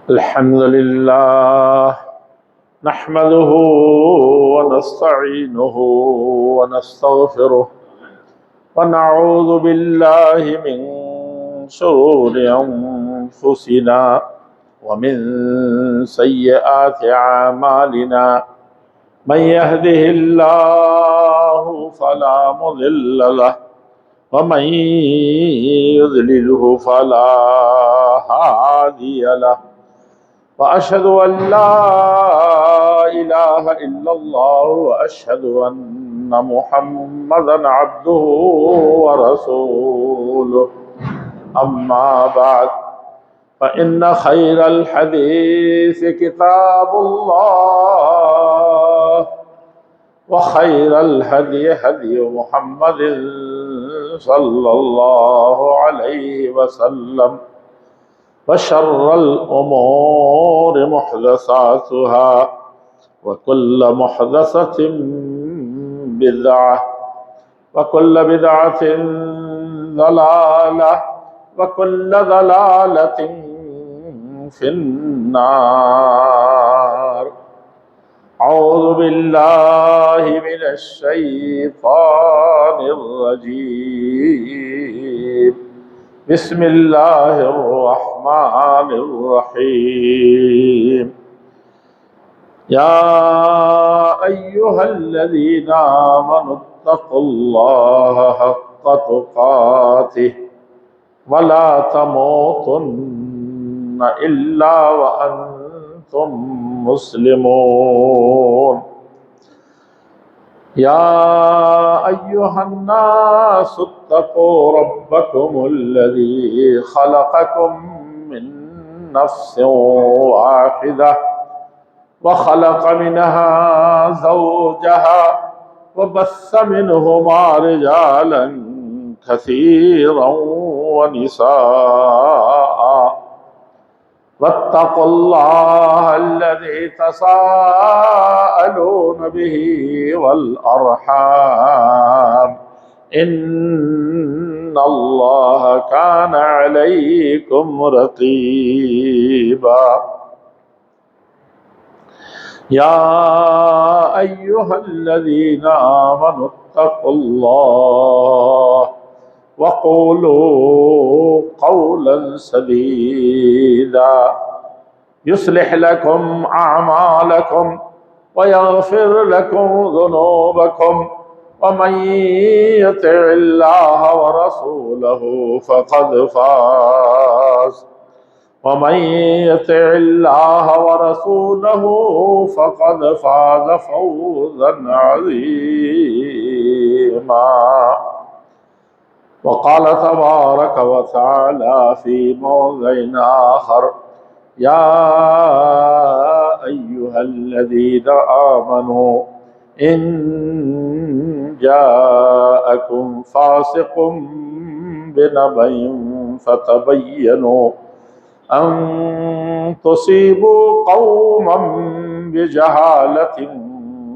الحمد لله نحمده ونستعينه ونستغفره ونعوذ بالله من شرور أنفسنا ومن سيئات أعمالنا من يهده الله فلا مضل له ومن يضلله فلا هادي له وأشهد أن لا إله إلا الله وأشهد أن محمدا عبده ورسوله أما بعد فإن خير الحديث كتاب الله وخير الهدي هدي محمد صلى الله عليه وسلم وشر الأمور محدثاتها وكل محدثة بدعة وكل بدعة ضلالة وكل ضلالة في النار. أعوذ بالله من الشيطان الرجيم. بسم الله الرحمن الرحيم. يا أيها الذين آمنوا اتقوا الله حق تقاته ولا تموتن إلا وأنتم مسلمون. يا أيها الناس اتقوا ربكم الذي خلقكم من نفس واحدة وخلق منها زوجها وبث منهما رجالا كثيرا ونساء واتقوا الله الذي تساءلون به والأرحام إن الله كان عليكم رقيبا. يا أيها الذين آمنوا اتقوا الله وقولوا قولا سديدا يصلح لكم أعمالكم ويغفر لكم ذنوبكم ومن يطع الله ورسوله فقد فاز فوزا عظيما. وقال تبارك وتعالى في موضع آخر: يا أيها الذين آمنوا إن جاءكم فاسق بنبأ فتبينوا أن تصيبوا قوما بجهالة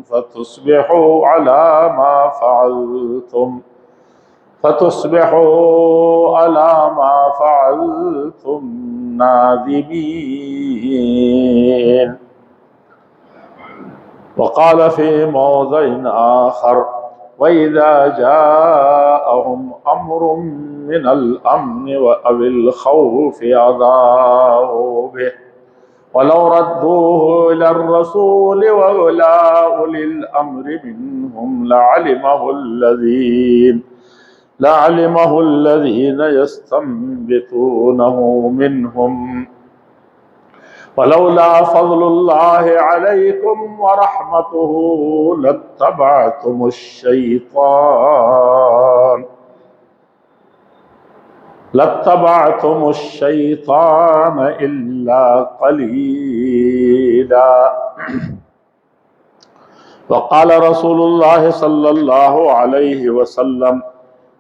فتصبحوا على ما فعلتم نادمين. وقال في موضع آخر: وإذا جاءهم أمر من الأمن أو الخوف أذاعوا به ولو ردوه إلى الرسول وإلى أولي الأمر منهم لعلمه الذين يستنبطونه منهم ولولا فضل الله عليكم ورحمته لاتبعتم الشيطان إلا قليلا. وقال رسول الله صلى الله عليه وسلم: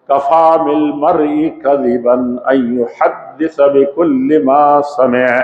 كفى بالمرء كذبا أن يحدث بكل ما سمع.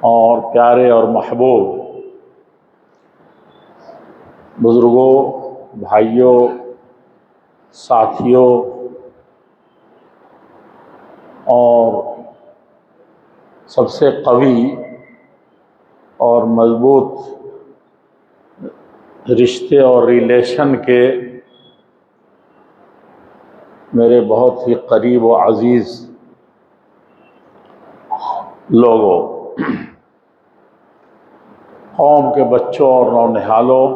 اور پیارے اور محبوب بزرگوں، بھائیوں، ساتھیوں اور سب سے قوی اور مضبوط رشتے اور ریلیشن کے میرے بہت ہی قریب و عزیز لوگوں، قوم کے بچوں اور نونہالوں،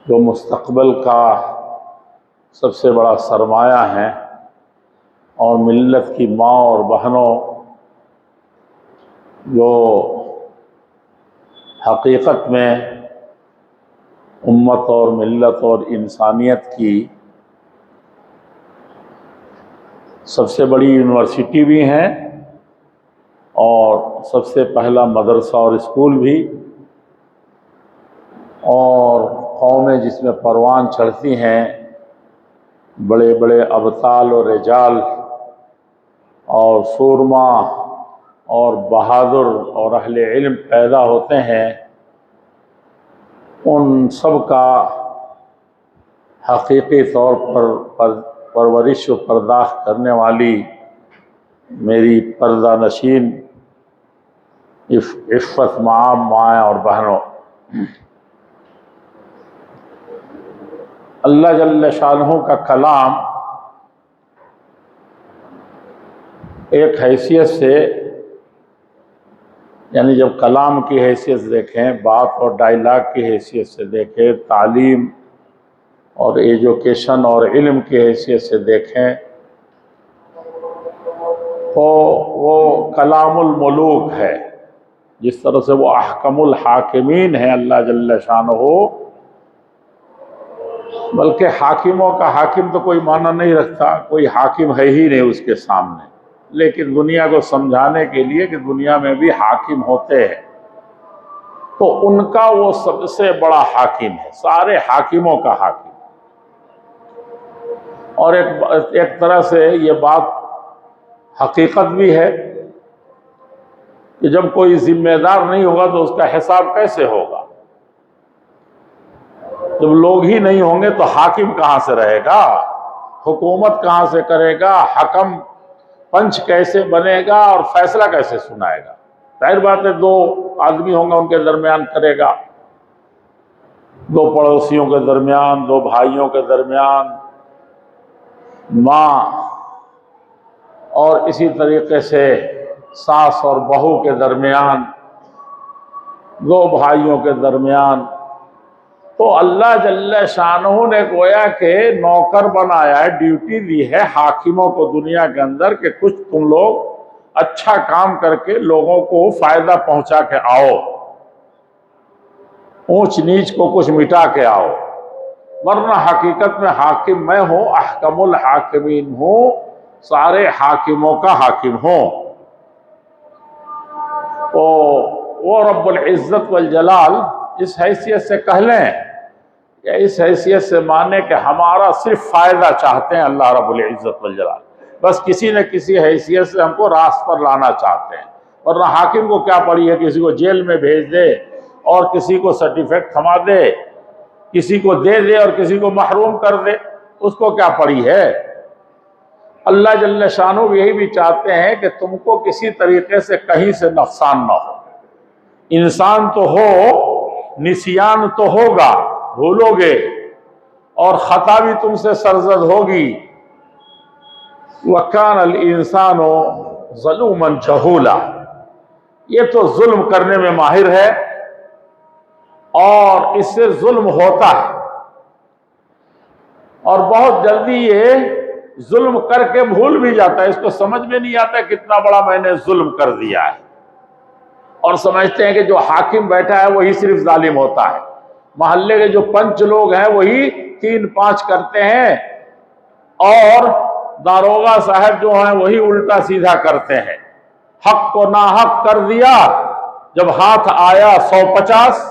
جو مستقبل کا سب سے بڑا سرمایہ ہیں، اور ملت کی ماں اور بہنوں، جو حقیقت میں امت اور ملت اور انسانیت کی سب سے بڑی یونیورسٹی بھی ہیں اور سب سے پہلا مدرسہ اور اسکول بھی، اور قومیں جس میں پروان چڑھتی ہیں، بڑے بڑے ابطال و رجال اور سورما اور بہادر اور اہل علم پیدا ہوتے ہیں، ان سب کا حقیقی طور پر پرورش و پرداخت کرنے والی میری پردہ نشین عفت معاب مائیں اور بہنوں، اللہ جل شانہ کا کلام ایک حیثیت سے، یعنی جب کلام کی حیثیت سے دیکھیں، بات اور ڈائیلاگ کی حیثیت سے دیکھیں، تعلیم اور ایجوکیشن اور علم کی حیثیت سے دیکھیں، تو وہ کلام الملوک ہے، جس طرح سے وہ احکم الحاکمین ہیں اللہ جل شانہ، بلکہ حاکموں کا حاکم تو کوئی معنی نہیں رکھتا، کوئی حاکم ہے ہی نہیں اس کے سامنے، لیکن دنیا کو سمجھانے کے لیے کہ دنیا میں بھی حاکم ہوتے ہیں، تو ان کا وہ سب سے بڑا حاکم ہے، سارے حاکموں کا حاکم۔ اور ایک طرح سے یہ بات حقیقت بھی ہے کہ جب کوئی ذمہ دار نہیں ہوگا تو اس کا حساب کیسے ہوگا؟ جب لوگ ہی نہیں ہوں گے تو حاکم کہاں سے رہے گا؟ حکومت کہاں سے کرے گا؟ حکم پنچ کیسے بنے گا اور فیصلہ کیسے سنائے گا؟ ظاہر بات ہے دو آدمی ہوں گے، ان کے درمیان کرے گا، دو پڑوسیوں کے درمیان، دو بھائیوں کے درمیان، ماں اور اسی طریقے سے ساس اور بہو کے درمیان، دو بھائیوں کے درمیان۔ تو اللہ جل شانہ نے گویا کہ نوکر بنایا ہے، ڈیوٹی دی ہے حاکموں کو دنیا کے اندر کہ کچھ تم لوگ اچھا کام کر کے لوگوں کو فائدہ پہنچا کے آؤ، اونچ نیچ کو کچھ مٹا کے آؤ، ورنہ حقیقت میں حاکم میں ہوں، احکم الحاکمین ہوں، سارے حاکموں کا حاکم ہوں۔ تو وہ رب العزت والجلال اس حیثیت سے کہہ لیں یا اس حیثیت سے مانے کہ ہمارا صرف فائدہ چاہتے ہیں اللہ رب العزت والجلال، بس کسی نہ کسی حیثیت سے ہم کو راست پر لانا چاہتے ہیں، ورنہ حاکم کو کیا پڑی ہے کسی کو جیل میں بھیج دے اور کسی کو سرٹیفکیٹ تھما دے، کسی کو دے دے اور کسی کو محروم کر دے، اس کو کیا پڑی ہے؟ اللہ جل شانہ یہی بھی چاہتے ہیں کہ تم کو کسی طریقے سے کہیں سے نقصان نہ ہو۔ انسان تو ہو، نسیان تو ہوگا، بھولو گے، اور خطا بھی تم سے سرزد ہوگی۔ وَكَانَ الْإِنسَانُ ظَلُومًا جَهُولًا، یہ تو ظلم کرنے میں ماہر ہے اور اس سے ظلم ہوتا ہے، اور بہت جلدی یہ ظلم کر کے بھول بھی جاتا ہے، اس کو سمجھ میں نہیں آتا کتنا بڑا میں نے ظلم کر دیا ہے، اور سمجھتے ہیں کہ جو حاکم بیٹھا ہے وہی صرف ظالم ہوتا ہے، محلے کے جو پنچ لوگ ہیں وہی 3-5 کرتے ہیں، اور داروغہ صاحب جو ہیں وہی الٹا سیدھا کرتے ہیں، حق کو ناحق کر دیا، جب ہاتھ آیا 150۔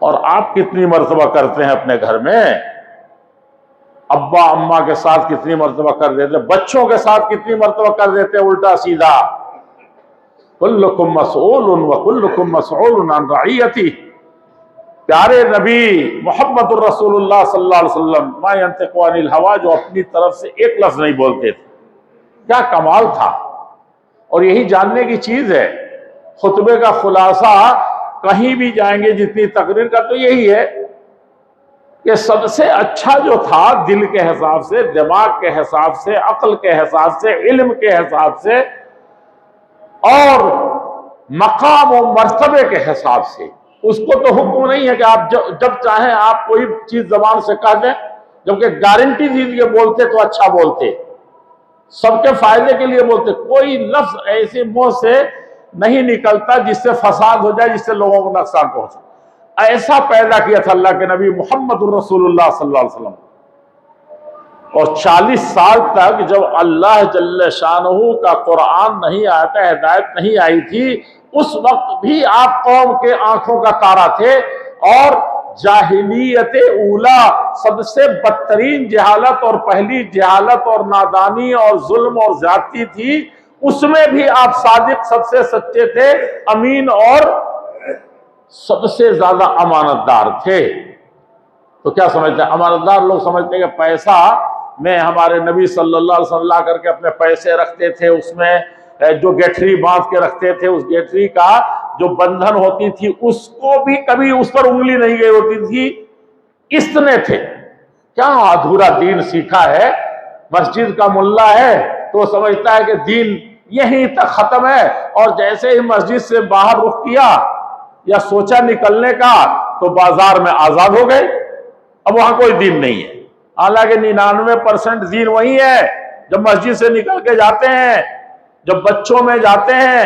اور آپ کتنی مرتبہ کرتے ہیں اپنے گھر میں؟ ابا اماں کے ساتھ کتنی مرتبہ کر دیتے، بچوں کے ساتھ کتنی مرتبہ کر دیتے الٹا سیدھا، کلکم مسئول وکلکم مسئول عن رعیتی. پیارے نبی محمد الرسول اللہ صلی اللہ علیہ وسلم ما ینطق عن الہوی، جو اپنی طرف سے ایک لفظ نہیں بولتے تھے. کیا کمال تھا. اور یہی جاننے کی چیز ہے. خطبے کا خلاصہ کہیں بھی جائیں گے جتنی تقریر کا تو یہی ہے کہ سب سے اچھا جو تھا دل کے حساب سے، دماغ کے حساب سے، عقل کے حساب سے، علم کے حساب سے اور مقام و مرتبے کے حساب سے، اس کو تو حکم نہیں ہے کہ آپ جب چاہیں آپ کوئی چیز زبان سے کہہ دیں، جبکہ گارنٹی دیجیے بولتے تو اچھا بولتے، سب کے فائدے کے لیے بولتے. کوئی لفظ ایسے منہ سے نہیں نکلتا جس سے فساد ہو جائے، جس سے لوگوں کو نقصان پہنچے. ایسا پیدا کیا تھا اللہ کے نبی محمد الرسول اللہ صلی اللہ علیہ وسلم. اور 40 سال تک جب اللہ جل شانہ کا قرآن نہیں آیا تھا، ہدایت نہیں آئی تھی، اس وقت بھی آپ قوم کے آنکھوں کا تارا تھے. اور جاہلیت اولا، سب سے بدترین جہالت اور پہلی جہالت اور نادانی اور ظلم اور زیادتی تھی، اس میں بھی آپ صادق، سب سے سچے تھے، امین اور سب سے زیادہ امانت دار تھے. تو کیا سمجھتے ہیں امانت دار لوگ؟ سمجھتے ہیں کہ پیسہ میں ہمارے نبی صلی اللہ علیہ وسلم لا کر کے اپنے پیسے رکھتے تھے، اس میں جو گیٹری باندھ کے رکھتے تھے، اس گیٹری کا جو بندھن ہوتی تھی اس کو بھی کبھی اس پر انگلی نہیں گئی ہوتی تھی. اتنے تھے. کیا ادھورا دین سیکھا ہے. مسجد کا ملا ہے تو سمجھتا ہے کہ دین یہیں تک ختم ہے، اور جیسے ہی مسجد سے باہر رخ کیا یا سوچا نکلنے کا تو بازار میں آزاد ہو گئے. اب وہاں کوئی دین نہیں ہے. حالانکہ 99% دین وہی ہے. جب مسجد سے نکل کے جاتے ہیں، جب بچوں میں جاتے ہیں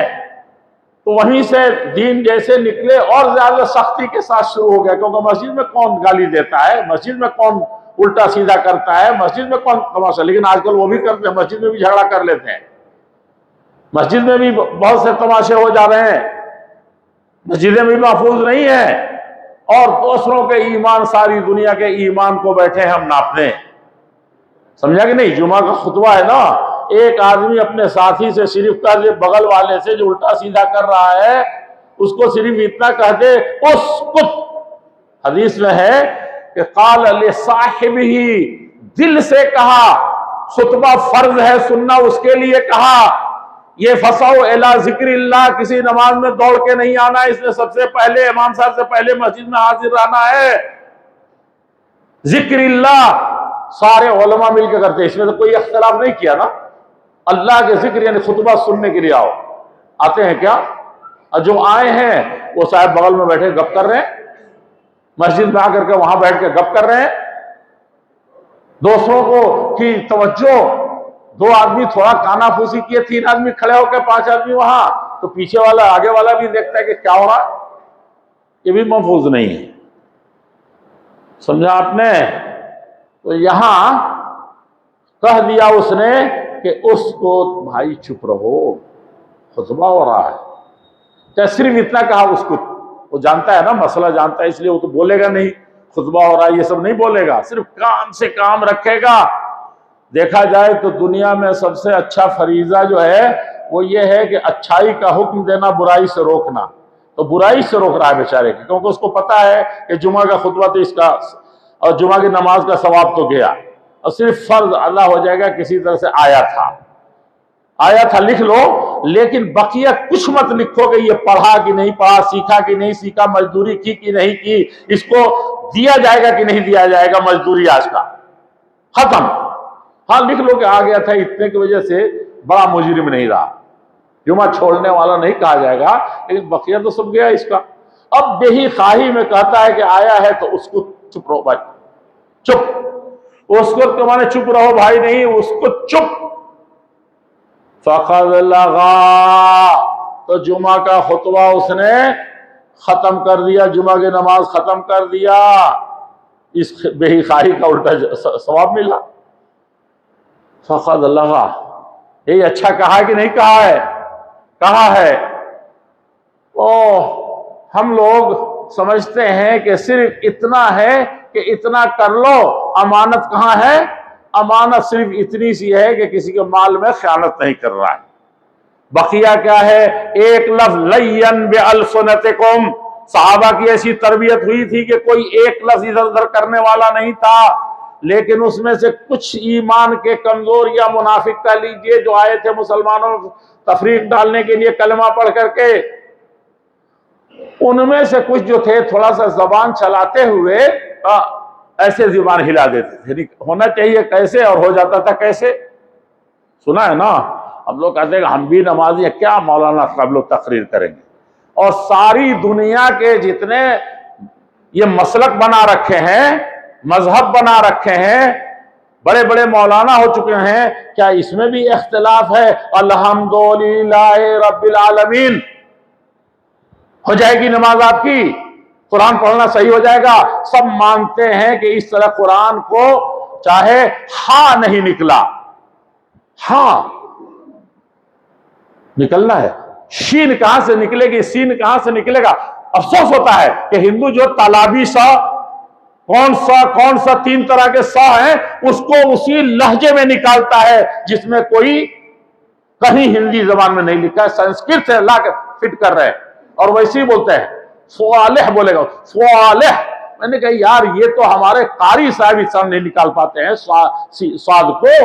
تو وہیں سے دین جیسے نکلے اور زیادہ سختی کے ساتھ شروع ہو گیا. کیونکہ مسجد میں کون گالی دیتا ہے، مسجد میں کون الٹا سیدھا کرتا ہے، مسجد میں کون تماشا. لیکن آج کل وہ بھی کرتے ہیں، مسجد میں بھی جھگڑا کر لیتے ہیں، مسجد میں بھی بہت سے تماشے ہو جا رہے ہیں، مسجدیں بھی محفوظ نہیں ہیں. اور دوسروں کے ایمان، ساری دنیا کے ایمان کو بیٹھے ہم ناپنے. سمجھا کہ نہیں؟ جمعہ کا خطبہ ہے نا، ایک آدمی اپنے ساتھی سے صرف کہہ دے، بغل والے سے جو الٹا سیدھا کر رہا ہے اس کو صرف اتنا کہہ دے اسکت. حدیث میں ہے کہ قال لصاحبہ، دل سے کہا. خطبہ فرض ہے، سننا اس کے لیے کہا. یہ فسعوا الی ذکر اللہ، کسی نماز میں دوڑ کے نہیں آنا، اس نے سب سے پہلے امام صاحب سے پہلے مسجد میں حاضر رہنا ہے. ذکر اللہ سارے علماء مل کے کرتے ہیں، اس میں تو کوئی اختلاف نہیں کیا نا. اللہ کے ذکر یعنی خطبہ سننے کے لیے آؤ. آتے ہیں کیا؟ اور جو آئے ہیں وہ صاحب بغل میں بیٹھے گپ کر رہے ہیں، مسجد میں آ کر کے وہاں بیٹھ کے گپ کر رہے ہیں. دوسروں کو کی توجہ، 2 آدمی تھوڑا کانا پھوسی کیے، 3 آدمی کھڑے ہو کے 5 آدمی وہاں، تو پیچھے والا آگے والا بھی دیکھتا ہے کہ کیا ہو رہا. یہ بھی محفوظ نہیں ہے. سمجھا آپ نے؟ تو یہاں کہہ دیا اس نے کہ اس کو بھائی چپ رہو، خطبہ ہو رہا ہے. کیا صرف اتنا کہا اس کو؟ وہ جانتا ہے نا مسئلہ، جانتا ہے، اس لیے وہ تو بولے گا نہیں خطبہ ہو رہا ہے یہ سب نہیں بولے گا، صرف کام سے کام رکھے گا. دیکھا جائے تو دنیا میں سب سے اچھا فریضہ جو ہے وہ یہ ہے کہ اچھائی کا حکم دینا، برائی سے روکنا. تو برائی سے روک رہا ہے بیچارے کی، کیونکہ اس کو پتا ہے کہ جمعہ کا خطبہ تو اس کا اور جمعہ کی نماز کا ثواب تو گیا، اور صرف فرض ادا ہو جائے گا. کسی طرح سے آیا تھا لکھ لو، لیکن بقیہ کچھ مت لکھو کہ یہ پڑھا کہ نہیں پڑھا، سیکھا کہ نہیں سیکھا، مزدوری کی کہ نہیں کی، اس کو دیا جائے گا کہ نہیں دیا جائے گا مزدوری آج کا، ختم. ہاں لکھ لو کہ آ گیا تھا اتنے کی وجہ سے بڑا مجرم نہیں رہا، جمعہ چھوڑنے والا نہیں کہا جائے گا، لیکن بقیہ تو سب گیا اس کا. اب بے خواہی میں کہتا ہے کہ آیا ہے تو اس کو چپ رہو بھائی، چپ. اس کو تو مانے چپ رہو بھائی نہیں، اس کو چپ. فقد لغا، تو جمعہ کا خطبہ اس نے ختم کر دیا، جمعہ کی نماز ختم کر دیا. اس بے خواہی کا الٹا ثواب ملا. فقد لغا، یہ اچھا کہا کہ نہیں کہا ہے؟ کہا ہے. ہم لوگ سمجھتے ہیں کہ صرف اتنا ہے کہ اتنا کر لو. امانت کہاں ہے؟ امانت صرف اتنی سی ہے کہ کسی کے مال میں خیانت نہیں کر رہا ہے. بقیہ کیا ہے؟ ایک لفظ لین بِأَلْسُنَتِكُمْ، صحابہ کی ایسی تربیت ہوئی تھی کہ کوئی ایک لفظ ادھر ادھر کرنے والا نہیں تھا، لیکن اس میں سے کچھ ایمان کے کمزور یا منافق کا لیجئے جو آئے تھے مسلمانوں تفریق ڈالنے کے لیے کلمہ پڑھ کر کے، ان میں سے کچھ جو تھے تھوڑا سا زبان چلاتے ہوئے ایسے زبان ہلا دیتے تھے، ہونا چاہیے کیسے اور ہو جاتا تھا کیسے۔ سنا ہے نا، ہم لوگ کہتے ہیں کہ ہم بھی نمازی ہیں، کیا مولانا قبل و تقریر کریں گے، اور ساری دنیا کے جتنے یہ مسلک بنا رکھے ہیں، مذہب بنا رکھے ہیں، بڑے بڑے مولانا ہو چکے ہیں، کیا اس میں بھی اختلاف ہے؟ الحمدللہ رب العالمین ہو جائے گی نماز آپ کی، قرآن پڑھنا صحیح ہو جائے گا؟ سب مانتے ہیں کہ اس طرح قرآن کو چاہے ہاں نہیں نکلا، ہاں نکلنا ہے، شین کہاں سے نکلے گی، سین کہاں سے نکلے گا؟ افسوس ہوتا ہے کہ ہندو جو تالابی سا کون سا 3 طرح کے سا ہیں اس کو اسی لہجے میں نکالتا ہے جس میں کوئی کہیں ہندی زبان میں نہیں لکھا ہے، سنسکرت سے لا کے فٹ کر رہے ہیں اور ویسے ہی بولتے ہیں، صالح بولے گا صالح۔ میں نے کہا یار یہ تو ہمارے قاری صاحب اس طرح نہیں نکال پاتے ہیں سواد کو،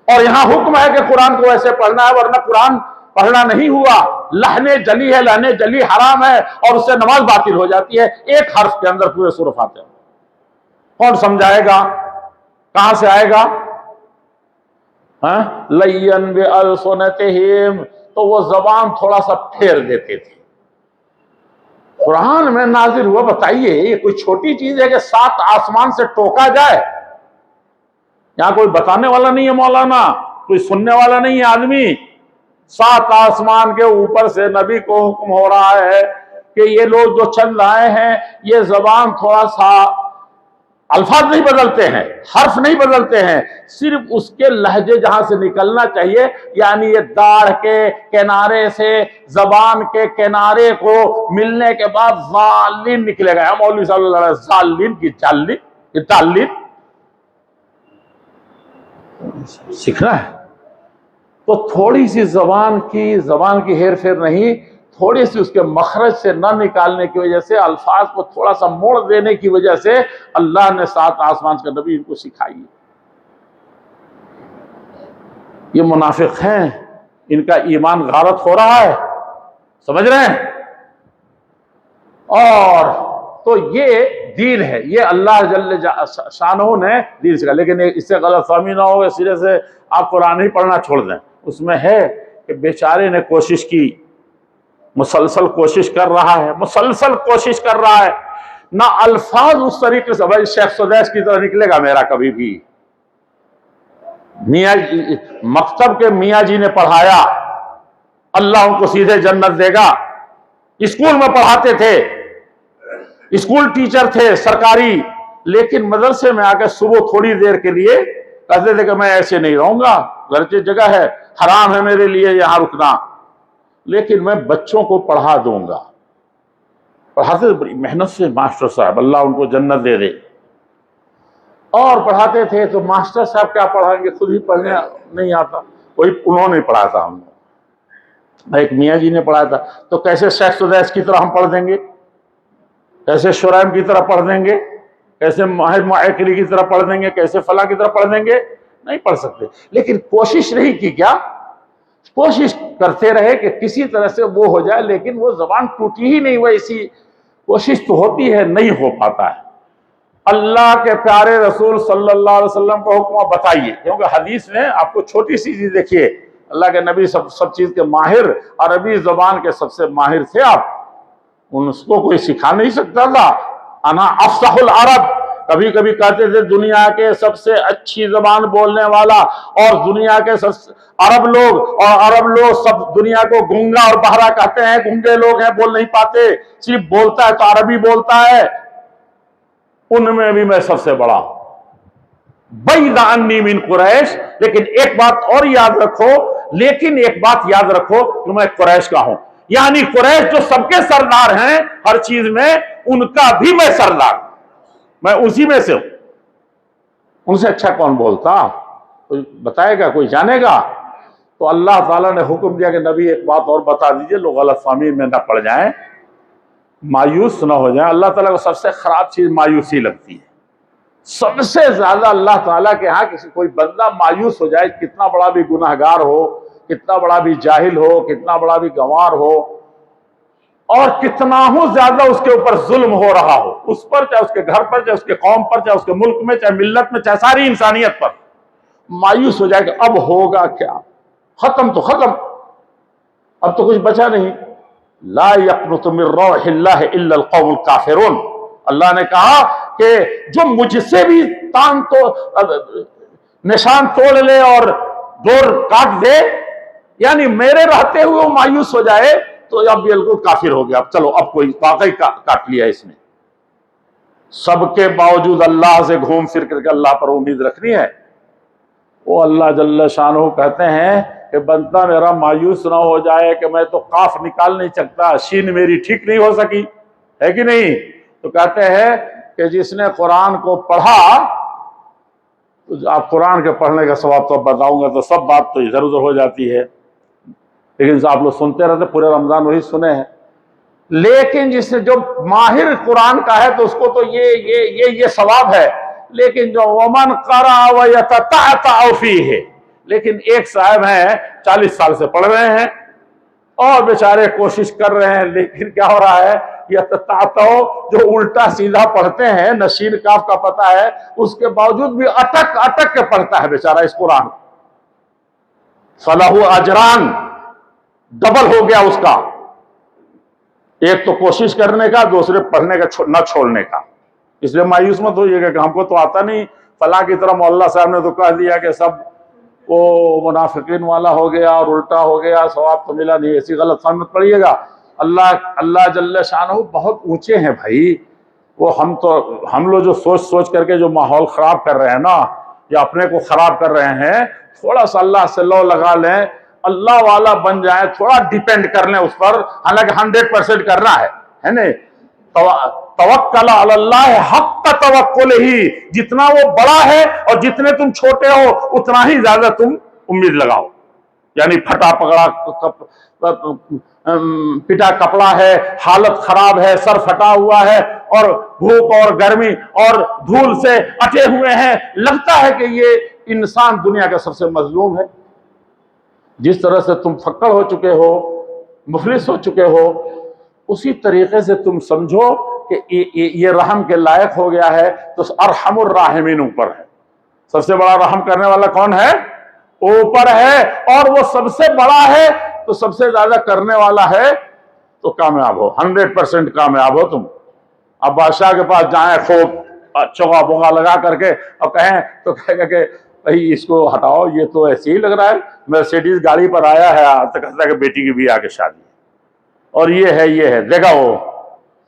اور یہاں حکم ہے کہ قرآن کو ایسے پڑھنا ہے، ورنہ قرآن پڑھنا نہیں ہوا، لہن جلی ہے، لہن جلی حرام ہے اور اس سے نماز باطل ہو جاتی ہے، ایک حرف کے اندر پورے سورہ فاتحہ۔ کون سمجھائے گا؟ کہاں سے آئے گا؟ لین بِأَلْسُنَتِهِمْ، تو وہ زبان تھوڑا سا پھیر دیتے تھے۔ قرآن میں نازل ہوا، بتائیے یہ کوئی چھوٹی چیز ہے کہ 7 آسمان سے ٹوکا جائے؟ یہاں کوئی بتانے والا نہیں ہے مولانا، کوئی سننے والا نہیں ہے آدمی، 7 آسمان کے اوپر سے نبی کو حکم ہو رہا ہے کہ یہ لوگ جو چل رہے ہیں یہ زبان تھوڑا سا الفاظ نہیں بدلتے ہیں، حرف نہیں بدلتے ہیں، صرف اس کے لہجے جہاں سے نکلنا چاہیے، یعنی یہ داڑھ کے کنارے سے زبان کے کنارے کو ملنے کے بعد ظالین نکلے گا۔ مولوی صلی اللہ علیہ وسلم ظالین کی چالین سیکھنا ہے تو تھوڑی سی زبان کی ہیر پھیر نہیں، تھوڑی سی اس کے مخرج سے نہ نکالنے کی وجہ سے، الفاظ کو تھوڑا سا موڑ دینے کی وجہ سے اللہ نے 7 آسمان کے نبی ان کو سکھائی۔ یہ منافق ہیں، ان کا ایمان غارت ہو رہا ہے، سمجھ رہے ہیں؟ اور تو یہ دین ہے، یہ اللہ جل شانہ نے دین سکھا، لیکن اس سے غلط فہمی نہ ہو کہ سرے سے آپ قرآن ہی پڑھنا چھوڑ دیں۔ اس میں ہے کہ بیچارے نے کوشش کی، مسلسل کوشش کر رہا ہے، نہ الفاظ اس طریقے سے، بھائی شیخ سدیس کی طرح نکلے گا میرا کبھی بھی؟ میاں مکتب کے میاں جی نے پڑھایا، اللہ ان کو سیدھے جنت دے گا، اسکول میں پڑھاتے تھے، اسکول ٹیچر تھے سرکاری، لیکن مدرسے میں آ کے صبح تھوڑی دیر کے لیے کہتے تھے کہ میں ایسے نہیں رہوں گا، گھر کی جگہ ہے، حرام ہے میرے لیے یہاں رکنا، لیکن میں بچوں کو پڑھا دوں گا۔ پڑھاتے تھے بڑی محنت سے ماسٹر صاحب، اللہ ان کو جنت دے دے، اور پڑھاتے تھے تو ماسٹر صاحب کیا پڑھائیں گے، خود ہی پڑھنے نہیں آتا، وہی انہوں نے پڑھایا تھا، ہم نے ایک میاں جی نے پڑھایا تھا، تو کیسے شیخ سدیس کی طرح ہم پڑھ دیں گے، کیسے شرائم کی طرح پڑھ دیں گے، کیسے ماہر معقلی کی طرح پڑھ دیں گے، کیسے فلاں کی طرح پڑھ دیں گے؟ نہیں پڑھ سکتے، لیکن کوشش نہیں کی، کیا کوشش کرتے رہے کہ کسی طرح سے وہ ہو جائے، لیکن وہ زبان ٹوٹی ہی نہیں، وہ ایسی کوشش تو ہوتی ہے، نہیں ہو پاتا ہے۔ اللہ کے پیارے رسول صلی اللہ علیہ وسلم کو حکم بتائیے، کیونکہ حدیث میں آپ کو چھوٹی سی چیز دیکھیے، اللہ کے نبی سب چیز کے ماہر، عربی زبان کے سب سے ماہر تھے آپ، ان کو کوئی سکھا نہیں سکتا تھا۔ انا افصح العرب، کبھی کبھی کہتے تھے دنیا کے سب سے اچھی زبان بولنے والا، اور دنیا کے عرب لوگ سب دنیا کو گونگا اور بہرا کہتے ہیں، گونگے لوگ ہیں، بول نہیں پاتے، صرف بولتا ہے تو عربی بولتا ہے، ان میں بھی میں سب سے بڑا ہوں، بعید انی من قریش۔ لیکن ایک بات اور یاد رکھو کہ میں قریش کا ہوں، یعنی قریش جو سب کے سردار ہیں ہر چیز میں، ان کا بھی میں سردار، میں اسی میں سے ہوں۔ ان سے اچھا کون بولتا؟ کوئی بتائے گا، کوئی جانے گا؟ تو اللہ تعالیٰ نے حکم دیا کہ نبی ایک بات اور بتا دیجئے، لوگ غلط فہمی میں نہ پڑ جائیں، مایوس نہ ہو جائیں۔ اللہ تعالیٰ کو سب سے خراب چیز مایوسی لگتی ہے۔ سب سے زیادہ اللہ تعالیٰ کے ہاں کوئی بندہ مایوس ہو جائے، کتنا بڑا بھی گناہ گار ہو، کتنا بڑا بھی جاہل ہو، کتنا بڑا بھی گنوار ہو، اور کتنا ہو زیادہ اس کے اوپر ظلم ہو رہا ہو، اس پر، چاہے اس کے گھر پر، چاہے اس کے قوم پر، چاہے اس کے ملک میں، چاہے ملت میں، چاہے ساری انسانیت پر، مایوس ہو جائے کہ اب ہوگا کیا، ختم تو ختم، اب تو کچھ بچا نہیں۔ لا یقنط من روح اللہ الا القوم الکافرون، اللہ نے کہا کہ جو مجھ سے بھی نشان توڑ لے اور دور کاٹ دے، یعنی میرے رہتے ہوئے وہ مایوس ہو جائے، تو اب بالکل کافر ہو گیا، اب چلو اب کوئی واقعی کاٹ لیا اس نے۔ سب کے باوجود اللہ سے گھوم پھر کر کے اللہ پر امید رکھنی ہے۔ وہ اللہ جل شانہ کہتے ہیں کہ بندہ میرا مایوس نہ ہو جائے کہ میں تو قاف نکال نہیں سکتا، شین میری ٹھیک نہیں ہو سکی، ہے کہ نہیں؟ تو کہتے ہیں کہ جس نے قرآن کو پڑھا، آپ قرآن کے پڑھنے کا ثواب تو بتاؤں گا تو سب بات تو ادھر ادھر ہو جاتی ہے، لیکن آپ لوگ سنتے رہتے، پورے رمضان وہی سنے ہیں۔ لیکن جس نے جو ماہر قرآن کا ہے تو اس کو تو یہ ثواب ہے، لیکن جو ومن قرأ ویتتعتع فیہ، لیکن ایک صاحب ہیں 40 سال سے پڑھ رہے ہیں اور بیچارے کوشش کر رہے ہیں، لیکن کیا ہو رہا ہے، یتتعتع، جو الٹا سیدھا پڑھتے ہیں، نشین کاف کا پتہ ہے، اس کے باوجود بھی اٹک اٹک کے پڑھتا ہے بیچارہ اس قرآن، فلہ اجران، ڈبل ہو گیا اس کا، ایک تو کوشش کرنے کا، دوسرے پڑھنے کا نہ چھوڑنے کا۔ اس لیے مایوس مت ہوئیے گا کہ ہم کو تو آتا نہیں، فلاں کی طرح مولا صاحب نے تو کہہ دیا کہ سب وہ منافقین والا ہو گیا اور الٹا ہو گیا، ثواب تو ملا نہیں، ایسی غلط فہمی مت پڑیے گا۔ اللہ جل شانہ بہت اونچے ہیں بھائی، وہ ہم لوگ جو سوچ کر کے جو ماحول خراب کر رہے ہیں نا، یا اپنے کو خراب کر رہے ہیں، تھوڑا سا اللہ سے لو لگا لیں، اللہ والا بن جائیں، تھوڑا ڈیپینڈ کر لیں اس پر، حالانکہ 100% کرنا ہے نہیں؟ توکل علی اللہ حق توکل ہی، جتنا وہ بڑا ہے اور جتنے تم چھوٹے ہو اتنا ہی زیادہ تم امید لگاؤ۔ یعنی پھٹا پکڑا پٹا کپڑا ہے، حالت خراب ہے، سر پھٹا ہوا ہے، اور دھوپ اور گرمی اور دھول سے اٹے ہوئے ہیں، لگتا ہے کہ یہ انسان دنیا کا سب سے مظلوم ہے۔ جس طرح سے تم فقر ہو چکے ہو، مفلس ہو چکے ہو، اسی طریقے سے تم سمجھو کہ یہ رحم کے لائق ہو گیا ہے، تو ارحم الراحمین اوپر ہے۔ سب سے بڑا رحم کرنے والا کون ہے؟ اوپر ہے، اور وہ سب سے بڑا ہے تو سب سے زیادہ کرنے والا ہے، تو کامیاب ہو، 100% کامیاب ہو تم۔ اب بادشاہ کے پاس جائیں خوب چوغا بوغا لگا کر کے اور کہیں تو کہے گا کہ بھائی اس کو ہٹاؤ، یہ تو ایسے ہی لگ رہا ہے، مرسیڈیز گاڑی پر آیا ہے، تو کہتا ہے کہ بیٹی کی بھی آگے شادی، اور یہ ہے دیکھا وہ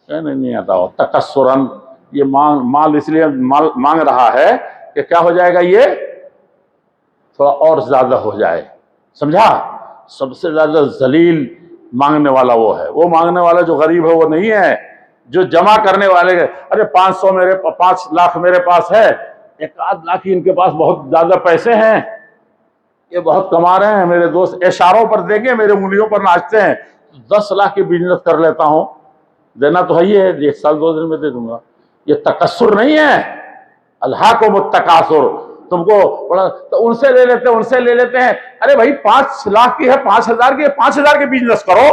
نہیں ہٹاؤ، تکسرن، یہ مال اس لیے مانگ رہا ہے کہ کیا ہو جائے گا، یہ تھوڑا اور زیادہ ہو جائے، سمجھا؟ سب سے زیادہ ذلیل مانگنے والا وہ ہے، وہ مانگنے والا جو غریب ہے وہ نہیں ہے، جو جمع کرنے والے، ارے 5 لاکھ میرے پاس ہے، 1 لاکھ ان کے پاس بہت زیادہ پیسے ہیں، یہ بہت کما رہے ہیں، میرے دوست اشاروں پر دیکھیں، میرے انگلیوں پر ناچتے ہیں، 10 لاکھ کی بزنس کر لیتا ہوں، دینا تو ہے ہی ہے، 1 سال 2 دن میں دے دوں گا۔ یہ تکسر نہیں ہے، الہاکم التکاثر، تم کو تو ان سے لے لیتے ہیں، ارے بھائی 5 لاکھ کی ہے، 5,000 کی ہے، 5,000 کی بزنس کرو،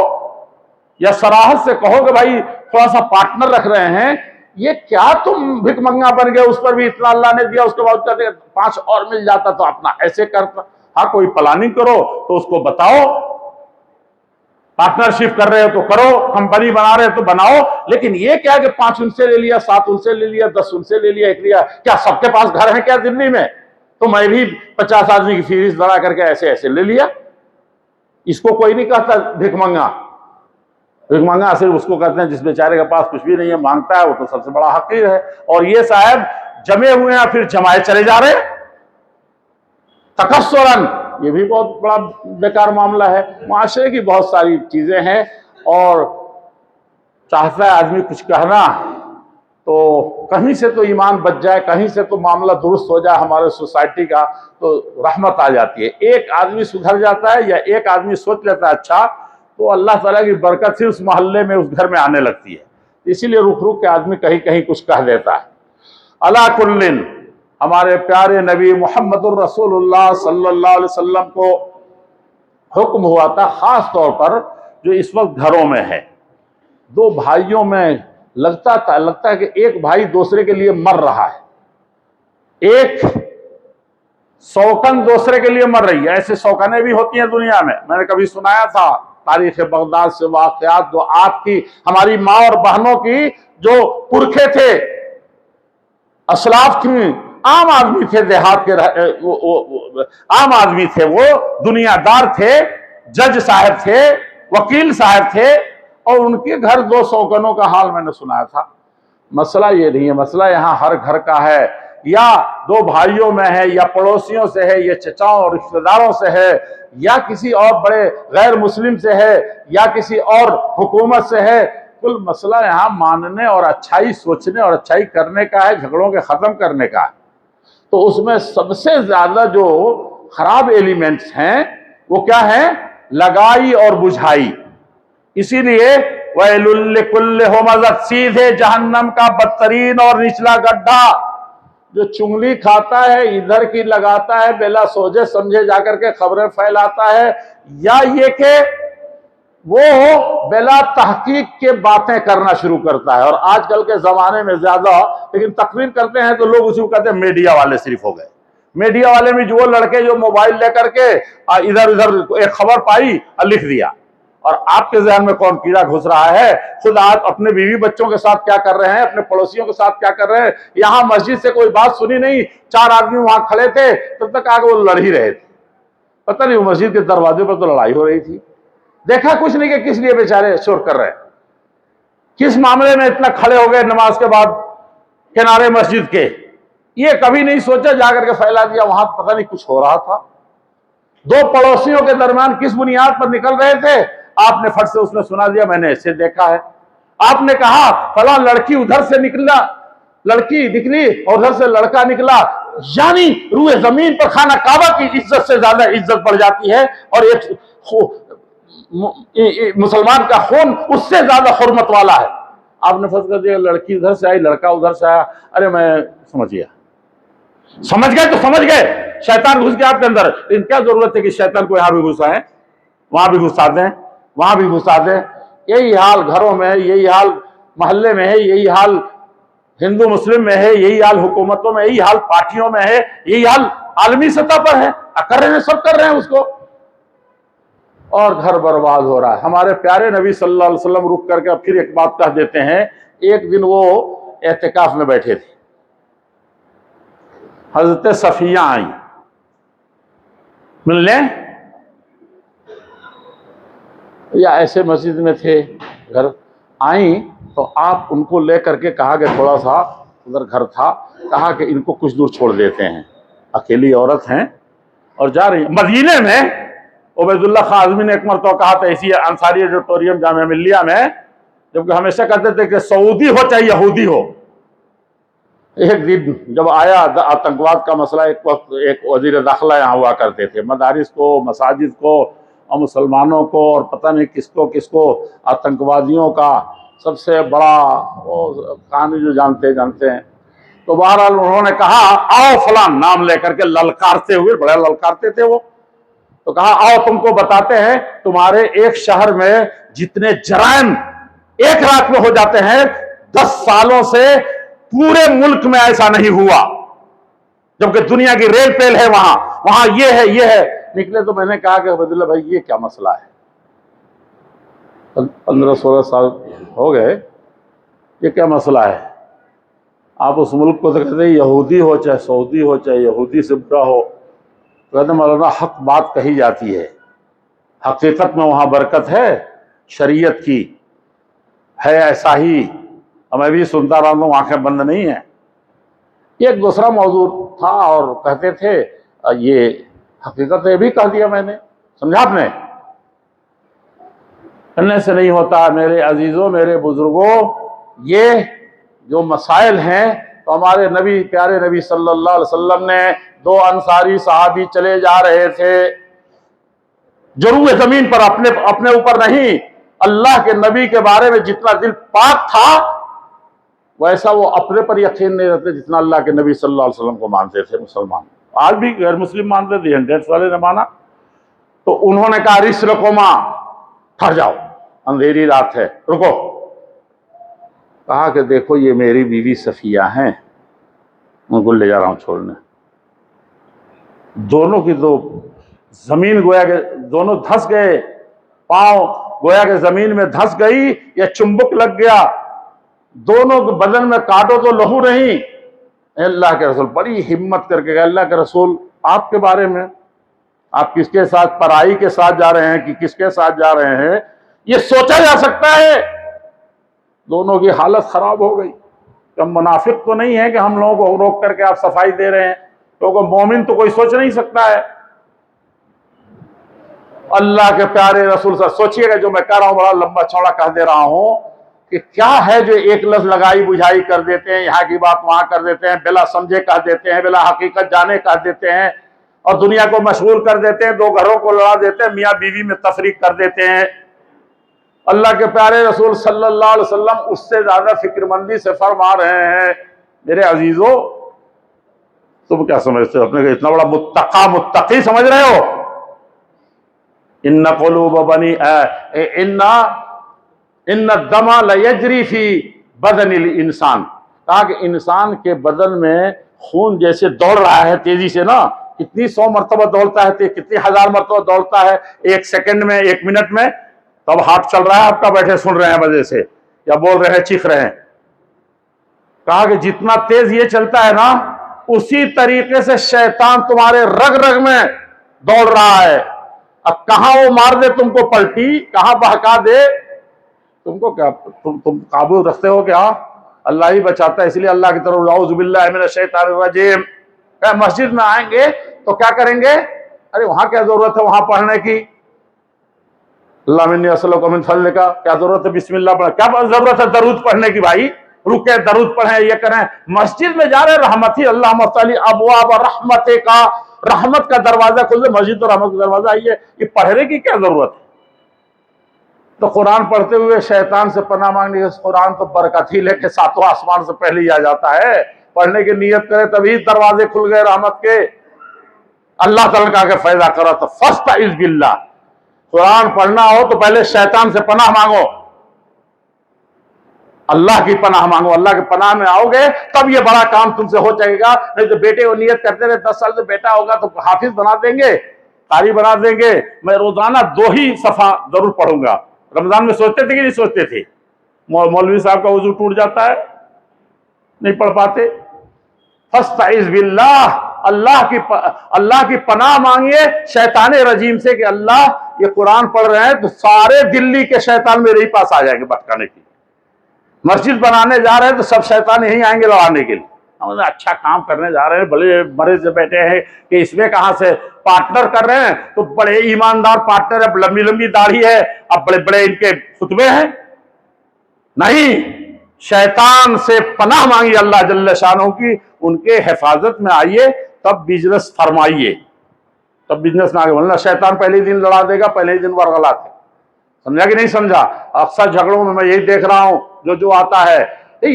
یا صراحت سے کہو کہ بھائی تھوڑا سا پارٹنر رکھ رہے ہیں، یہ کیا تم بھک منگا بن گئے، اس پر بھی اتنا اللہ نے دیا، اس کے بعد کہتے ہیں 5 اور مل جاتا تو اپنا ایسے کرتا۔ ہاں کوئی پلاننگ کرو تو اس کو بتاؤ، پارٹنرشپ کر رہے ہو تو کرو، کمپنی بنا رہے ہو تو بناؤ، لیکن یہ کیا کہ 5 ان سے لے لیا، 7 ان سے لے لیا، 10 ان سے لے لیا، 1 لیا، کیا سب کے پاس گھر ہیں کیا دلی میں؟ تو میں بھی 50 آدمی کی فہرست بنا کر کے ایسے لے لیا۔ اس کو کوئی نہیں کہتا بھک منگا، بھک منگا صرف اس کو کہتے ہیں جس بیچارے کے پاس کچھ بھی نہیں ہے، مانگتا ہے، وہ تو سب سے بڑا حقیر ہے۔ اور یہ صاحب جمے ہوئے ہیں پھر جمائے چلے جا رہے ہیں، تکسرن، یہ بھی بہت بڑا بیکار معاملہ ہے۔ معاشرے کی بہت ساری چیزیں ہیں، اور چاہتا ہے آدمی کچھ کہنا تو کہیں سے تو ایمان بچ جائے، کہیں سے تو معاملہ درست ہو جائے ہمارے سوسائٹی کا، تو رحمت آ جاتی ہے۔ ایک آدمی سدھر جاتا ہے یا ایک آدمی سوچ لیتا ہے اچھا، تو اللہ تعالیٰ کی برکت سے اس محلے میں، اس گھر میں آنے لگتی ہے۔ اسی لیے رک رک کے آدمی کہیں کہیں کچھ کہہ دیتا ہے۔ علی کل، ہمارے پیارے نبی محمد الرسول اللہ صلی اللہ علیہ وسلم کو حکم ہوا تھا، خاص طور پر جو اس وقت گھروں میں ہے، دو بھائیوں میں لگتا ہے کہ ایک بھائی دوسرے کے لیے مر رہا ہے، ایک سوکن دوسرے کے لیے مر رہی ہے۔ ایسے سوکنیں بھی ہوتی ہیں دنیا میں نے کبھی سنایا تھا تاریخ بغداد سے واقعات، جو آپ کی، ہماری ماں اور بہنوں کی جو پرکھے تھے، اسلاف تھیں، عام آدمی تھے، دیہات کے عام آدمی تھے، وہ دنیا دار تھے، جج صاحب تھے، وکیل صاحب تھے، اور ان کے گھر دو سوکنوں کا حال میں نے سنایا تھا۔ مسئلہ یہ نہیں ہے، مسئلہ یہاں ہر گھر کا ہے، یا دو بھائیوں میں ہے، یا پڑوسیوں سے ہے، یا چچاؤں اور رشتہ داروں سے ہے، یا کسی اور بڑے غیر مسلم سے ہے، یا کسی اور حکومت سے ہے۔ کل مسئلہ یہاں ماننے اور اچھائی سوچنے اور اچھائی کرنے کا ہے، جھگڑوں کے ختم کرنے کا ہے۔ تو اس میں سب سے زیادہ جو خراب ایلیمنٹس ہیں وہ کیا ہیں؟ لگائی اور بجھائی۔ اسی لیے وَيْلٌ لِكُلِّ ہُمَزَةٍ، سیدھے جہنم کا بدترین اور نچلا گڈھا، جو چنگلی کھاتا ہے، ادھر کی لگاتا ہے، بلا سوچے سمجھے جا کر کے خبریں پھیلاتا ہے، یا یہ کہ وہ بلا تحقیق کے باتیں کرنا شروع کرتا ہے۔ اور آج کل کے زمانے میں زیادہ، لیکن تقریر کرتے ہیں تو لوگ اسی کو کہتے ہیں میڈیا والے صرف ہو گئے۔ میڈیا والے میں جو وہ لڑکے جو موبائل لے کر کے ادھر ادھر ایک خبر پائی اور لکھ دیا، اور آپ کے ذہن میں کون کیڑا گھس رہا ہے؟ خود آپ اپنے بیوی بچوں کے ساتھ کیا کر رہے ہیں، اپنے پڑوسیوں کے ساتھ کیا کر رہے ہیں؟ یہاں مسجد سے کوئی بات سنی نہیں، چار آدمی وہاں کھڑے تھے، تب تک آگے وہ لڑ ہی رہے تھے، پتہ نہیں وہ مسجد کے دروازے پر تو لڑائی ہو رہی تھی۔ دیکھا کچھ نہیں کہ کس لیے بیچارے شور کر رہے ہیں، کس معاملے میں اتنا کھڑے ہو گئے نماز کے بعد کنارے مسجد کے، یہ کبھی نہیں سوچا، جا کر کے پھیلا دیا۔ وہاں پتہ نہیں کچھ ہو رہا تھا، دو پڑوسیوں کے درمیان کس بنیاد پر نکل رہے تھے، آپ نے فٹ سے اس نے سنا دیا، میں نے ایسے دیکھا ہے۔ آپ نے کہا فلاں لڑکی ادھر سے نکلا، لڑکی نکلی اور ادھر سے لڑکا نکلا، یعنی روئے زمین پر خانہ کعبہ کی عزت سے زیادہ عزت بڑھ جاتی ہے، اور ایک مسلمان کا خون اس سے زیادہ حرمت والا ہے۔ آپ نے فرض کر دیا لڑکی ادھر سے آئی، لڑکا ادھر سے آیا، ارے میں سمجھ گیا، سمجھ گئے تو سمجھ گئے، شیطان گھس گیا آپ کے اندر، لیکن کیا ضرورت ہے کہ شیطان کو یہاں بھی گھسائیں، وہاں بھی گھسا دیں، وہاں بھی گھسا دیں۔ یہی حال گھروں میں ہے، یہی حال محلے میں ہے، یہی حال ہندو مسلم میں ہے، یہی حال حکومتوں میں، یہی حال پارٹیوں میں ہے، یہی حال عالمی سطح پر ہے، کر رہے ہیں، سب کر رہے ہیں اس کو، اور گھر برباد ہو رہا ہے۔ ہمارے پیارے نبی صلی اللہ علیہ وسلم رک کر کے پھر ایک بات کہہ دیتے ہیں۔ ایک دن وہ اعتکاف میں بیٹھے تھے، حضرت صفیہ آئیں ملنے، یا ایسے مسجد میں تھے، گھر آئیں تو آپ ان کو لے کر کے کہا کہ تھوڑا سا ادھر گھر تھا، کہا کہ ان کو کچھ دور چھوڑ دیتے ہیں، اکیلی عورت ہیں اور جا رہی ہیں۔ مدینے میں عبید اللہ خان اعظمی نے ایک مرتبہ کہا تھا اسی انصاری ایڈیٹوریم جامعہ ملیہ میں، جبکہ ہمیشہ کہتے تھے کہ سعودی ہو چاہے یہودی ہو۔ ایک دن جب آیا آتنکواد کا مسئلہ، ایک وقت ایک وزیر داخلہ یہاں ہوا کرتے تھے، مدارس کو، مساجد کو اور مسلمانوں کو اور پتہ نہیں کس کو آتنکوادیوں کا سب سے بڑا کہانی جو جانتے ہیں۔ تو بہرحال انہوں نے کہا آؤ فلاں نام لے کر کے، للکارتے ہوئے، بڑا للکارتے تھے وہ، تو کہا آؤ تم کو بتاتے ہیں تمہارے ایک شہر میں جتنے جرائم ایک رات میں ہو جاتے ہیں، 10 سالوں سے پورے ملک میں ایسا نہیں ہوا، جبکہ دنیا کی ریل پیل ہے وہاں یہ ہے۔ نکلے تو میں نے کہا کہ عبید اللہ بھائی یہ کیا مسئلہ ہے، 15-16 سال ہو گئے، یہ کیا مسئلہ ہے؟ آپ اس ملک کو تو کہتے ہیں یہودی ہو چاہے سعودی ہو چاہے یہودی سے برا ہو، کہتے مولانا حق بات کہی جاتی ہے، حقیقت میں وہاں برکت ہے، شریعت کی ہے ایسا ہی، اور میں بھی سنتا رہا ہوں، آنکھیں بند نہیں ہیں۔ ایک دوسرا موضوع تھا اور کہتے تھے یہ حقیقت یہ بھی کہہ دیا میں نے، سمجھا آپ نے؟ کہنے سے نہیں ہوتا میرے عزیزوں، میرے بزرگوں، یہ جو مسائل ہیں تو ہمارے نبی پیارے نبی صلی اللہ علیہ وسلم نے 2 انصاری صحابی چلے جا رہے تھے جروح زمین پر، اپنے اوپر نہیں، اللہ کے نبی کے بارے میں جتنا دل پاک تھا ویسا وہ اپنے پر یقین نہیں رہتے جتنا اللہ کے نبی صلی اللہ علیہ وسلم کو مانتے تھے مسلمان. آج بھی غیر مسلم مانتے تھے، ہنڈریڈس والے نے مانا. تو انہوں نے کہا رسلکما، ٹھہر جاؤ، اندھیری رات ہے، رکو. کہا کہ دیکھو یہ میری بیوی صفیہ ہیں، ان کو لے جا رہا ہوں چھوڑنے. دونوں کی تو زمین گویا کہ دونوں دھس گئے، پاؤں گویا کہ زمین میں دھس گئی یا چمبک لگ گیا، دونوں کے بدن میں کاٹو تو لہو نہیں. اللہ کے رسول بڑی ہمت کر کے کہا اللہ کے رسول آپ کے بارے میں، آپ کس کے ساتھ، پرائی کے ساتھ جا رہے ہیں کہ کس کے ساتھ جا رہے ہیں، یہ سوچا جا سکتا ہے. دونوں کی حالت خراب ہو گئی. ہم منافق تو نہیں ہے کہ ہم لوگوں کو روک کر کے آپ صفائی دے رہے ہیں، کیونکہ مومن تو کوئی سوچ نہیں سکتا ہے. اللہ کے پیارے رسول صلی اللہ علیہ وسلم، سوچئے گا جو میں کہہ رہا ہوں بڑا لمبا چوڑا کہہ دے رہا ہوں کہ کیا ہے جو ایک لفظ لگائی بجھائی کر دیتے ہیں، یہاں کی بات وہاں کر دیتے ہیں، بلا سمجھے کہہ دیتے ہیں، بلا حقیقت جانے کہہ دیتے ہیں، اور دنیا کو مشغول کر دیتے ہیں، 2 گھروں کو لڑا دیتے ہیں، میاں بیوی میں تفریق کر دیتے ہیں. اللہ کے پیارے رسول صلی اللہ علیہ وسلم اس سے زیادہ فکر مندی سے فرما رہے ہیں میرے عزیزو تم کیا سمجھتے ہو اپنے کو اتنا بڑا متقی سمجھ رہے ہو؟ ان قلوب بنی ان الدم لیجری فی بدن الانسان. کہا کہ انسان کے بدن میں خون جیسے دوڑ رہا ہے تیزی سے نا، کتنی 100 مرتبہ دوڑتا ہے، کتنی 1000 مرتبہ دوڑتا ہے 1 سیکنڈ میں، 1 منٹ میں. تب ہاتھ چل رہا ہے آپ کا، بیٹھے سن رہے ہیں مزے سے یا بول رہے ہیں چیخ رہے ہیں. کہا کہ جتنا تیز یہ چلتا ہے نا اسی طریقے سے شیطان تمہارے رگ رگ میں دوڑ رہا ہے. اب کہاں وہ مار دے تم کو پلٹی، کہاں بہکا دے تم کو، کیا تم قابو رکھتے ہو کیا؟ اللہ ہی بچاتا ہے. اس لیے اللہ کی طرف اعوذ باللہ من الشیطان الرجیم. مسجد میں آئیں گے تو کیا کریں گے؟ ارے وہاں کیا ضرورت ہے وہاں پڑھنے کی؟ اللہ منی اسألک من فضلک، کیا ضرورت ہے بسم اللہ پڑھنے، کیا ضرورت ہے درود پڑھنے کی؟ بھائی رکے درود پڑھیں، یہ کریں. مسجد میں جا رہے رحمت ہی اللہ مفتلی ابواب رحمت کا، رحمت کا دروازہ کھل دے، مسجد تو رحمت کا دروازہ آئیے، یہ پڑھنے کی کیا ضرورت ہے؟ تو قرآن پڑھتے ہوئے شیطان سے پناہ مانگنے کے، قرآن تو برکت ہی لے کے 7واں آسمان سے پہلے ہی آ جاتا ہے. پڑھنے کی نیت کرے تبھی دروازے کھل گئے رحمت کے. اللہ تعالیٰ کا اگر فائدہ کرا تو فاستعذ باللہ، قرآن پڑھنا ہو تو پہلے شیطان سے پناہ مانگو، اللہ کی پناہ مانگو. اللہ کے پناہ میں آؤ گے تب یہ بڑا کام تم سے ہو جائے گا. نہیں تو بیٹے کو نیت کرتے رہے 10 سال سے بیٹا ہوگا تو حافظ بنا دیں گے، قاری بنا دیں گے. میں روزانہ 2 ہی صفحہ ضرور پڑھوں گا. رمضان میں سوچتے تھے کہ نہیں سوچتے تھے؟ مولوی صاحب کا وضو ٹوٹ جاتا ہے، نہیں پڑھ پاتے. فاستعذ باللہ، اللہ کی پناہ مانگیے شیطان رجیم سے کہ اللہ یہ قرآن پڑھ رہے ہیں تو سارے دلی کے شیطان میرے ہی پاس آ جائیں گے بھٹکانے کی. مسجد بنانے جا رہے ہیں تو سب شیطان یہیں آئیں گے لڑانے کے لیے. ہم اچھا کام کرنے جا رہے ہیں، بڑے مرے سے بیٹھے ہیں کہ اس میں کہاں سے پارٹنر کر رہے ہیں تو بڑے ایماندار پارٹنر ہے، لمبی لمبی داڑھی ہے، اب بڑے بڑے ان کے خطبے ہیں. نہیں، شیطان سے پناہ مانگی اللہ جل شانہ کی، ان کے حفاظت میں آئیے تب بزنس فرمائیے، تب بزنس نہ آگے بولنا. شیطان پہلے دن لڑا دے گا، پہلے دن ورغلات ہے. سمجھا کہ نہیں سمجھا؟ اکثر جھگڑوں میں یہی دیکھ رہا ہوں جو آتا ہے،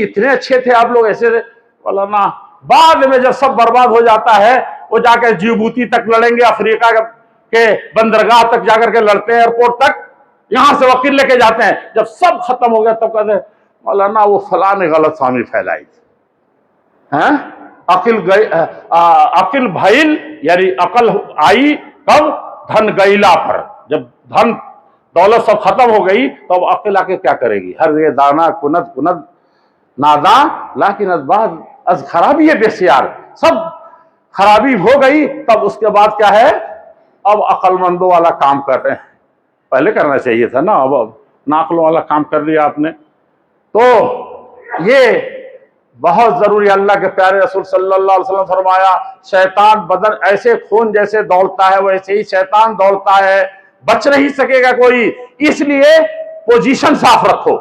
اتنے اچھے تھے آپ لوگ، ایسے مولانا، بعد میں جب سب برباد ہو جاتا ہے وہ جا کے جیبوتی تک لڑیں گے، افریقہ کے بندرگاہ تک جا کر کے لڑتے ہیں، ایئرپورٹ تک، یہاں سے وکیل لے کے جاتے ہیں. جب سب ختم ہو گیا تب کہتے ہیں مولانا وہ فلاں نے غلط فہمی پھیلائی تھی. عقل بھائل، یعنی عقل آئی کب؟ دھن گئیلا پر. جب دھن دولت سب ختم ہو گئی تو اب عقل آ کے کیا کرے گی؟ ہر یہ دانا کند ناداں لیکن از خرابی ہے بسیار. سب خرابی ہو گئی تب اس کے بعد کیا ہے؟ اب عقل مندوں والا کام کر رہے ہیں. پہلے کرنا چاہیے تھا نا، اب ناقلوں والا کام کر لیا آپ نے. تو یہ بہت ضروری. اللہ کے پیارے رسول صلی اللہ علیہ وسلم فرمایا شیطان بدن ایسے خون جیسے دوڑتا ہے ویسے ہی شیطان دوڑتا ہے، بچ نہیں سکے گا کوئی. اس لیے پوزیشن صاف رکھو.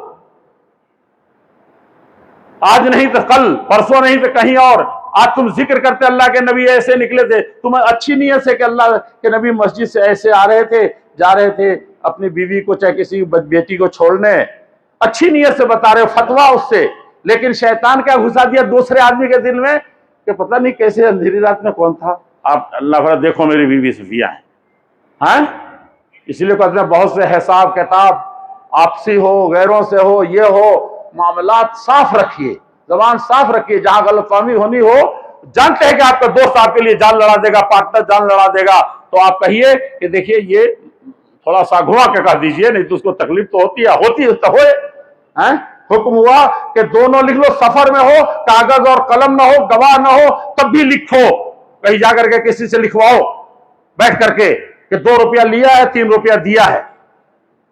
آج نہیں تو کل، پرسوں نہیں تو کہیں اور. آج تم ذکر کرتے اللہ کے نبی ایسے نکلے تھے، تمہیں اچھی نیت سے کہ اللہ کے نبی مسجد سے ایسے آ رہے تھے، جا رہے تھے اپنی بیوی کو چاہے کسی بیٹی کو چھوڑنے، اچھی نیت سے بتا رہے فتویٰ اس سے. لیکن شیطان کیا گھسا دیا دوسرے آدمی کے دل میں کہ پتہ نہیں کیسے اندھیری رات میں کون تھا. آپ اللہ فرماتا دیکھو میری بیوی صفیہ ہے. ہاں اس لیے کہتے ہیں بہت سے حساب کتاب آپسی ہو، غیروں سے ہو، یہ ہو، معاملات صاف رکھیے، زبان صاف رکھیے. جہاں غلط فہمی ہونی ہو، جانتے ہیں کہ آپ کا دوست آپ کے لیے جان لڑا دے گا، پارٹنر جان لڑا دے گا، تو آپ کہیے کہ دیکھیے یہ تھوڑا سا گھما کے کہہ دیجئے، نہیں تو اس کو تکلیف تو ہوتی ہے تو ہوئے. حکم ہوا کہ دونوں لکھ لو، سفر میں ہو کاغذ اور قلم نہ ہو، گواہ نہ ہو تب بھی لکھو، کہیں جا کر کے کسی سے لکھواؤ بیٹھ کر کے کہ 2 روپیہ لیا ہے 3 روپیہ دیا ہے.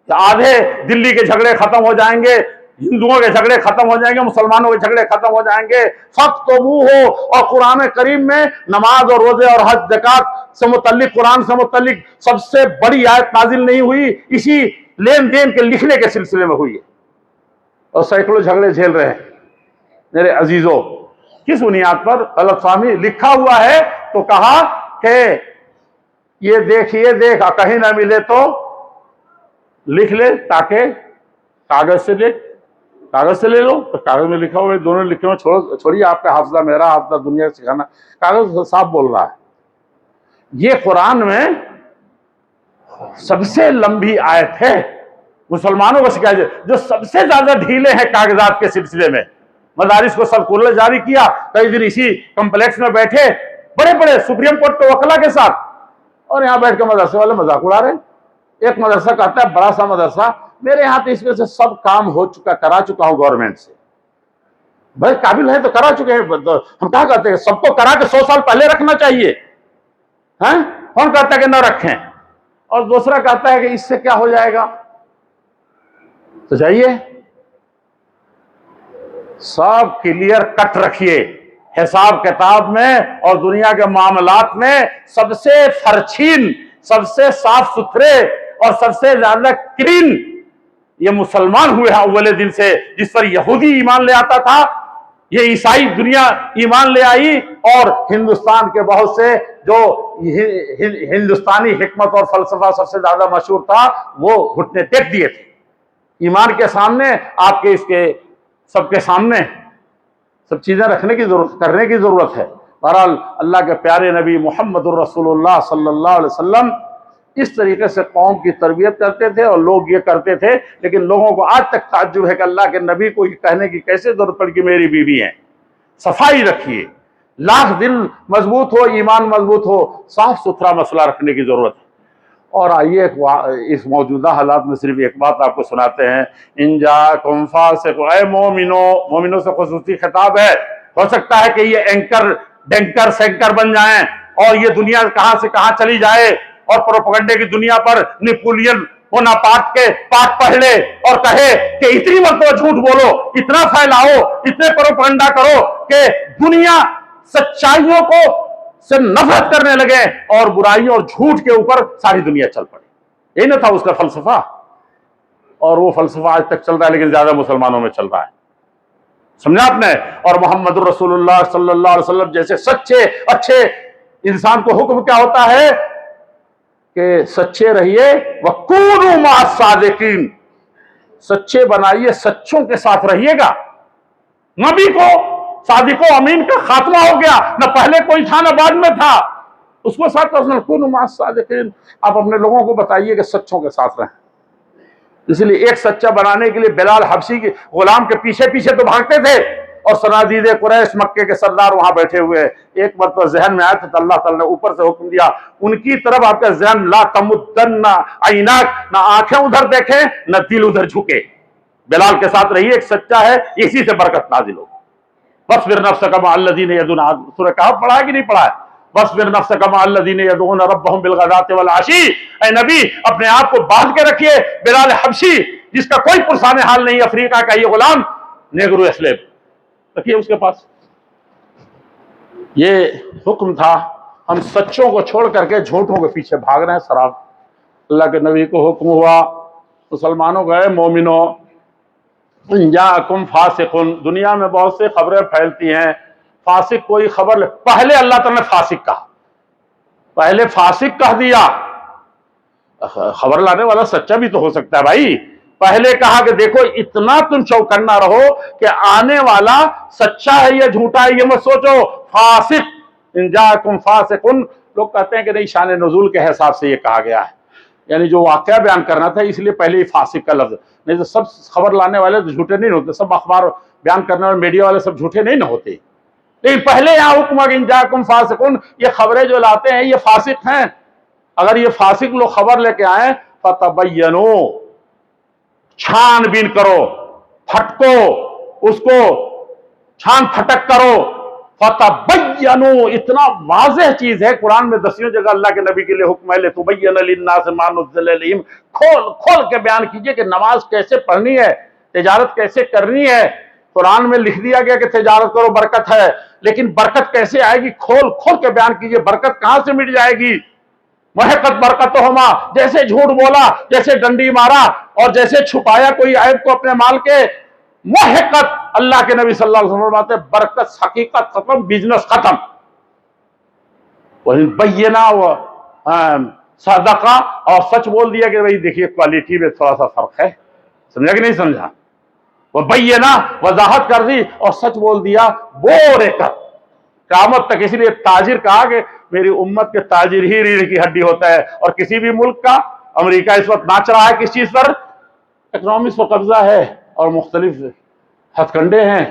آدھے دلی کے جھگڑے ختم ہو جائیں گے، ہندوؤں کے جھگڑے ختم ہو جائیں گے، مسلمانوں کے جھگڑے ختم ہو جائیں گے. فَاكْتُبُوهُ ہو. اور قرآن کریم میں نماز اور روزے اور حج زکات سے متعلق، قرآن سے متعلق سب سے بڑی آیت نازل نہیں ہوئی، اسی لین دین کے لکھنے کے سلسلے میں ہوئی ہے. اور سینکڑوں جھگڑے جھیل رہے ہیں میرے عزیزوں. کس بنیاد پر؟ غلط فہمی. لکھا ہوا ہے تو کہا کہ یہ دیکھ یہ دیکھ، کہیں نہ ملے تو لکھ لے، تاکہ کاغذ سے لے لو. تو کاغذ میں لکھا ہوا ہے، دونوں لکھے ہوئے، چھوڑیے آپ کا حافظہ میرا حافظہ دنیا کا سکھانا. کاغذ صاف بول رہا ہے. یہ قرآن میں سب سے لمبی آیت ہے مسلمانوں کو سکھائی جو سب سے زیادہ ڈھیلے ہیں کاغذات کے سلسلے میں. مدارس کو سرکولر جاری کیا، کئی دن اسی کمپلیکس میں بیٹھے بڑے بڑے سپریم کورٹ کے وکلا کے ساتھ، اور یہاں بیٹھ کے مدرسے والے مذاق اڑا رہے ہیں. ایک مدرسہ کہتا ہے، بڑا سا مدرسہ، میرے یہاں تو اس میں سے سب کام ہو چکا، کرا چکا ہوں گورنمنٹ سے. بھائی قابل ہے تو کرا چکے ہیں، ہم کہا کرتے ہیں سب کو کرا کے 100 سال پہلے رکھنا چاہیے. کون کہتا ہے کہ نہ رکھیں؟ اور دوسرا کہتا ہے کہ اس سے کیا ہو جائے گا. تو چاہیے سب کلیئر کٹ رکھیے. حساب کتاب میں اور دنیا کے معاملات میں سب سے فرچین، سب سے صاف ستھرے اور سب سے زیادہ کلین یہ مسلمان ہوئے ہیں اول دن سے. جس پر یہودی ایمان لے آتا تھا، یہ عیسائی دنیا ایمان لے آئی، اور ہندوستان کے بہت سے جو ہندوستانی حکمت اور فلسفہ سب سے زیادہ مشہور تھا، وہ گھٹنے ٹیک دیے تھے ایمان کے سامنے. آپ کے اس کے سب کے سامنے سب چیزیں رکھنے کی ضرورت، کرنے کی ضرورت ہے. بہرحال اللہ کے پیارے نبی محمد الرسول اللہ صلی اللہ علیہ وسلم اس طریقے سے قوم کی تربیت کرتے تھے، اور لوگ یہ کرتے تھے. لیکن لوگوں کو آج تک تعجب ہے کہ اللہ کے نبی کو یہ کہنے کی کیسے ضرورت پڑ کہ میری بیوی ہیں. صفائی رکھیے، لاکھ دل مضبوط ہو، ایمان مضبوط ہو، صاف ستھرا مسئلہ رکھنے کی ضرورت ہے. اور آئیے اس موجودہ حالات میں صرف ایک بات آپ کو سناتے ہیں. ان جاءکم فاسق، اے مومنوں سے خصوصی خطاب ہے. ہو سکتا ہے کہ یہ اینکر ڈینکر سینکر بن جائیں، اور یہ دنیا کہاں سے کہاں چلی جائے، اور پروپیگنڈے کی دنیا پر نیپولین بوناپارٹ کے پاٹ پڑھ لے اور کہے کہ اتنی مرتبہ جھوٹ بولو، اتنا پھیلاؤ، اتنے پروپیگنڈا کرو کہ دنیا سچائیوں کو سے نفرت کرنے لگے، اور برائیوں اور جھوٹ کے اوپر ساری دنیا چل پڑی. یہی نہ تھا اس کا فلسفہ، اور وہ فلسفہ آج تک چل رہا ہے، لیکن زیادہ مسلمانوں میں چل رہا ہے. سمجھا آپ نے؟ اور محمد الرسول اللہ صلی اللہ علیہ وسلم جیسے سچے اچھے انسان کو حکم کیا ہوتا ہے کہ سچے رہیے. وَكُونُوا مَعَ الصَّادِقِينَ، سچے بنائیے، سچوں کے ساتھ رہیے گا. نبی کو صادق و امین کا خاتمہ ہو گیا، نہ پہلے کوئی تھا نہ بعد میں تھا. اس کو ساتھ كُونُوا مَعَ الصَّادِقِينَ، آپ اپنے لوگوں کو بتائیے کہ سچوں کے ساتھ رہیں. اس لیے ایک سچا بنانے کے لیے بلال حبشی کے غلام کے پیچھے پیچھے تو بھاگتے تھے، اور صنادید قریش مکے کے سردار وہاں بیٹھے ہوئے. ایک مرتبہ ذہن میں آیا تھا تو اللہ تعالیٰ نے اوپر سے حکم دیا ان کی طرف آپ کا ذہن لا تمدن عیناک، نہ آنکھیں ادھر دیکھیں نہ دل ادھر جھکے. بلال کے ساتھ رہیے، ایک سچا ہے، اسی سے برکت نازل ہو. وَاصْبِرْ نَفْسَكَ مَعَ الَّذِينَ يَدْعُونَ، سورہ کہف پڑھا ہے کہ نہیں پڑھا ہے؟ وَاصْبِرْ نَفْسَكَ مَعَ الَّذِينَ يَدْعُونَ رَبَّهُمْ بِالْغَدَاةِ وَالْعَشِيِّ. اے نبی اپنے آپ کو باندھ کے رکھیے. بلال حبشی جس کا کوئی پرسان حال نہیں، افریقہ کا یہ غلام نیگرو اسلیب، رکھیے اس کے پاس. یہ حکم تھا. ہم سچوں کو چھوڑ کر کے جھوٹوں کے پیچھے بھاگ رہے ہیں سراب. اللہ کے نبی کو حکم ہوا مسلمانوں کا، اے مومنوں ان جاءکم فاسقن، دنیا میں بہت سے خبریں پھیلتی ہیں، فاسق کوئی خبر پہلے اللہ تعالیٰ نے فاسق کہا، پہلے فاسق کہہ دیا، خبر لانے والا سچا بھی تو ہو سکتا ہے بھائی، پہلے کہا کہ دیکھو اتنا تم چوکنا رہو کہ آنے والا سچا ہے یا جھوٹا ہے یہ مت سوچو، فاسق، ان جاءکم فاسقن، لوگ کہتے ہیں کہ نہیں شان نزول کے حساب سے یہ کہا گیا ہے، یعنی جو واقعہ بیان کرنا تھا اس لیے پہلے ہی فاسق کا لفظ، نہیں تو سب خبر لانے والے تو جھوٹے نہیں ہوتے، سب اخبار بیان کرنے والے میڈیا والے سب جھوٹے نہیں نہ ہوتے، لیکن پہلے یہاں حکم ہے کہ ان جاءکم فاسقن، یہ خبریں جو لاتے ہیں یہ فاسق ہیں، اگر یہ فاسق لوگ خبر لے کے آئیں فتبینوا، چھان بین کرو، پھٹکو اس کو، چھان پھٹک کرو، فتبینوا، اتنا واضح چیز ہے، قرآن میں 10 جگہ اللہ کے نبی کے لیے حکم ہے لتبین للناس ما نزل الیہم، کھول کے بیان کیجئے کہ نماز کیسے پڑھنی ہے، تجارت کیسے کرنی ہے، قرآن میں لکھ دیا گیا کہ تجارت کرو برکت ہے، لیکن برکت کیسے آئے گی، کھول کے بیان کیجئے، برکت کہاں سے مٹ جائے گی، محقت برکتہما، جیسے جھوٹ بولا، جیسے ڈنڈی مارا اور جیسے چھپایا کوئی عیب کو اپنے مال کے، محقت، اللہ کے نبی صلی اللہ علیہ وسلم فرماتے ہیں برکت، حقیقت ختم، بزنس ختم، وہی بینہ و صدقہ، اور سچ بول دیا کہ بھئی دیکھیے کوالٹی میں تھوڑا سا فرق ہے، سمجھا کہ نہیں سمجھا، وہ بینہ، وضاحت کر دی اور سچ بول دیا، بورکت، قیامت تک، اس لیے تاجر کہا کہ میری امت کے تاجر ہی ریڑھ کی ہڈی ہوتا ہے، اور کسی بھی ملک کا، امریکہ اس وقت ناچ رہا ہے کس چیز پر، اکنامکس پر قبضہ ہے اور مختلف ہتھ کنڈے ہیں،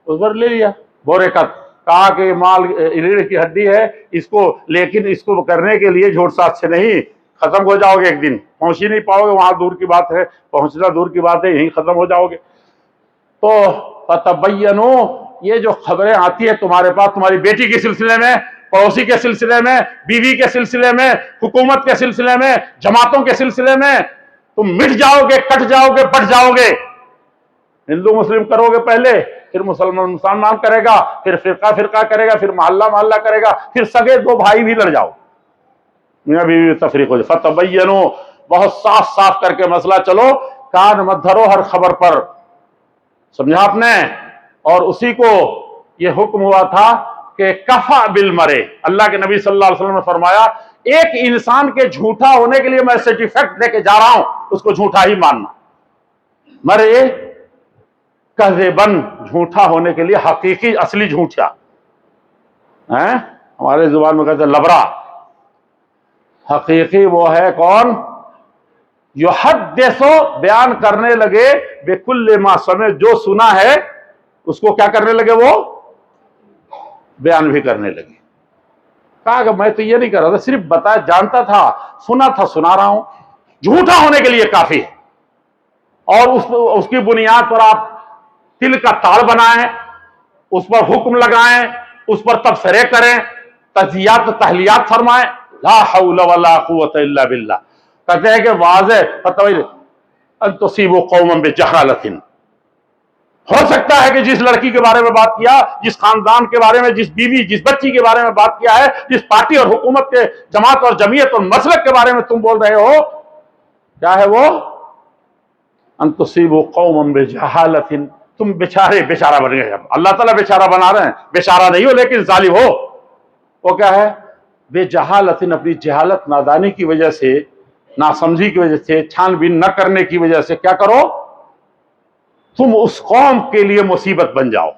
اس پر لے لیا بورکت، کہا کہ مال ریڑھ کی ہڈی ہے اس کو، لیکن اس کو کرنے کے لیے جھوٹ ساتھ سے نہیں، ختم ہو جاؤ گے ایک دن، پہنچ ہی نہیں پاؤ گے، وہاں دور کی بات ہے، پہنچنا دور کی بات ہے، یہیں ختم ہو جاؤ گے، تو فتبینوا، یہ جو خبریں آتی ہے تمہارے پاس، تمہاری بیٹی کے سلسلے میں، پڑوسی کے سلسلے میں، بیوی کے سلسلے میں، حکومت کے سلسلے میں، جماعتوں کے سلسلے میں، تم مٹ جاؤ گے، کٹ جاؤ گے، بٹ جاؤ گے، ہندو مسلم کرو گے پہلے، پھر مسلمان کرے گا، پھر فرقہ کرے گا، پھر محلہ کرے گا، پھر سگے 2 بھائی بھی لڑ جاؤ، میاں بیوی تفریق ہو جائے، فتبینوا، بہت صاف کر کے مسئلہ، چلو کان مت دھرو ہر خبر پر، سمجھا آپ نے، اور اسی کو یہ حکم ہوا تھا کہ کفا بالمرء، اللہ کے نبی صلی اللہ علیہ وسلم نے فرمایا ایک انسان کے جھوٹا ہونے کے لیے میں سرٹیفکیٹ دے کے جا رہا ہوں، اس کو جھوٹا ہی ماننا، مرء کذبن، جھوٹا ہونے کے لیے، حقیقی اصلی جھوٹا، ہمارے زبان میں کہتے ہیں لبرا، حقیقی وہ ہے کون، یحدث، بیان کرنے لگے، بکل ما سمع، جو سنا ہے اس کو کیا کرنے لگے، وہ بیان بھی کرنے لگے، کہا کہ میں تو یہ نہیں کر رہا تھا، صرف بتا، جانتا تھا، سنا تھا، سنا رہا ہوں، جھوٹا ہونے کے لیے کافی ہے، اور اس کی بنیاد پر آپ تل کا تاڑ بنائیں، اس پر حکم لگائیں، اس پر تبصرے کریں، تجزیات و تحلیات فرمائیں، لا حول ولا قوت الا باللہ، کہتے ہیں کہ واضح ان تصیبوا قوما بجہالۃ، ہو سکتا ہے کہ جس لڑکی کے بارے میں بات کیا، جس خاندان کے بارے میں، جس بیوی، جس بچی کے بارے میں بات کیا ہے، جس پارٹی اور حکومت کے، جماعت اور جمعیت اور مسلک کے بارے میں تم بول رہے ہو، کیا ہے وہ، ان تصیبوا قوما بجہالۃ، تم بیچارہ بن گئے، اللہ تعالیٰ بیچارہ بنا رہے ہیں، بیچارہ نہیں ہو لیکن ظالم ہو، وہ کیا ہے، بے جہالت، اپنی جہالت، نادانی کی وجہ سے، ناسمجھی کی وجہ سے، چھان بین نہ کرنے کی وجہ سے کیا کرو، تم اس قوم کے لیے مصیبت بن جاؤ،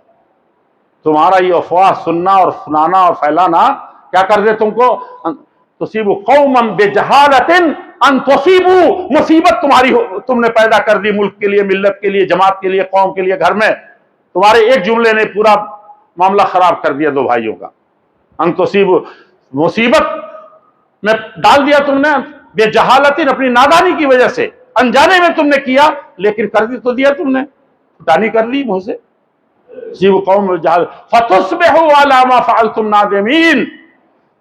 تمہارا یہ افواہ سننا اور سنانا اور پھیلانا کیا کر دے تم کو، تصیبوا قوما بجہالۃ، ان تصیبوا، مصیبت تمہاری تم نے پیدا کر دی ملک کے لیے، ملت کے لیے، جماعت کے لیے، قوم کے لیے، گھر میں، تمہارے ایک جملے نے پورا معاملہ خراب کر دیا 2 بھائیوں کا، ان تصیبوا، مصیبت میں ڈال دیا تم نے، بے جہالت، اپنی نادانی کی وجہ سے، انجانے میں تم نے کیا، لیکن کر دی تو دیا تم نے، پٹانی کر لی منہ سے، تصیبوا قوما بجہالۃ فتصبحوا علی ما فعلتم نادمین،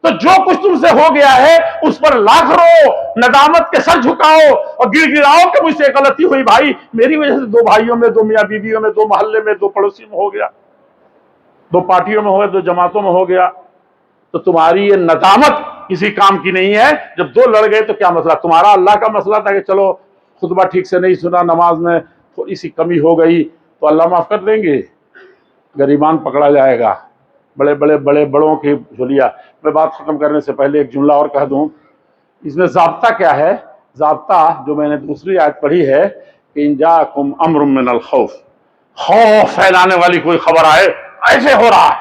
تو جو کچھ تم سے ہو گیا ہے اس پر لاکھ رو، ندامت کے سر جھکاؤ اور گڑ گڑاؤ کہ مجھ سے غلطی ہوئی بھائی، میری وجہ سے 2 بھائیوں میں، 2 میاں بیویوں میں، 2 محلے میں، 2 پڑوسی میں ہو گیا، 2 پارٹیوں میں ہو گیا، 2 جماعتوں میں ہو گیا، تو تمہاری یہ ندامت کسی کام کی نہیں ہے، جب 2 لڑ گئے تو کیا مسئلہ، تمہارا اللہ کا مسئلہ تھا کہ چلو خطبہ ٹھیک سے نہیں سنا، نماز میں تھوڑی سی کمی ہو گئی، تو اللہ معاف کر دیں گے؟ غریبان پکڑا جائے گا، بڑوں کی جھولیا۔ میں بات ختم کرنے سے پہلے ایک جملہ اور کہہ دوں، اس میں ضابطہ کیا ہے؟ ضابطہ جو میں نے دوسری آیت پڑھی ہے کہ ان جاءکم امر من الخوف، خوف پھیلانے والی کوئی خبر آئے، ایسے ہو رہا ہے،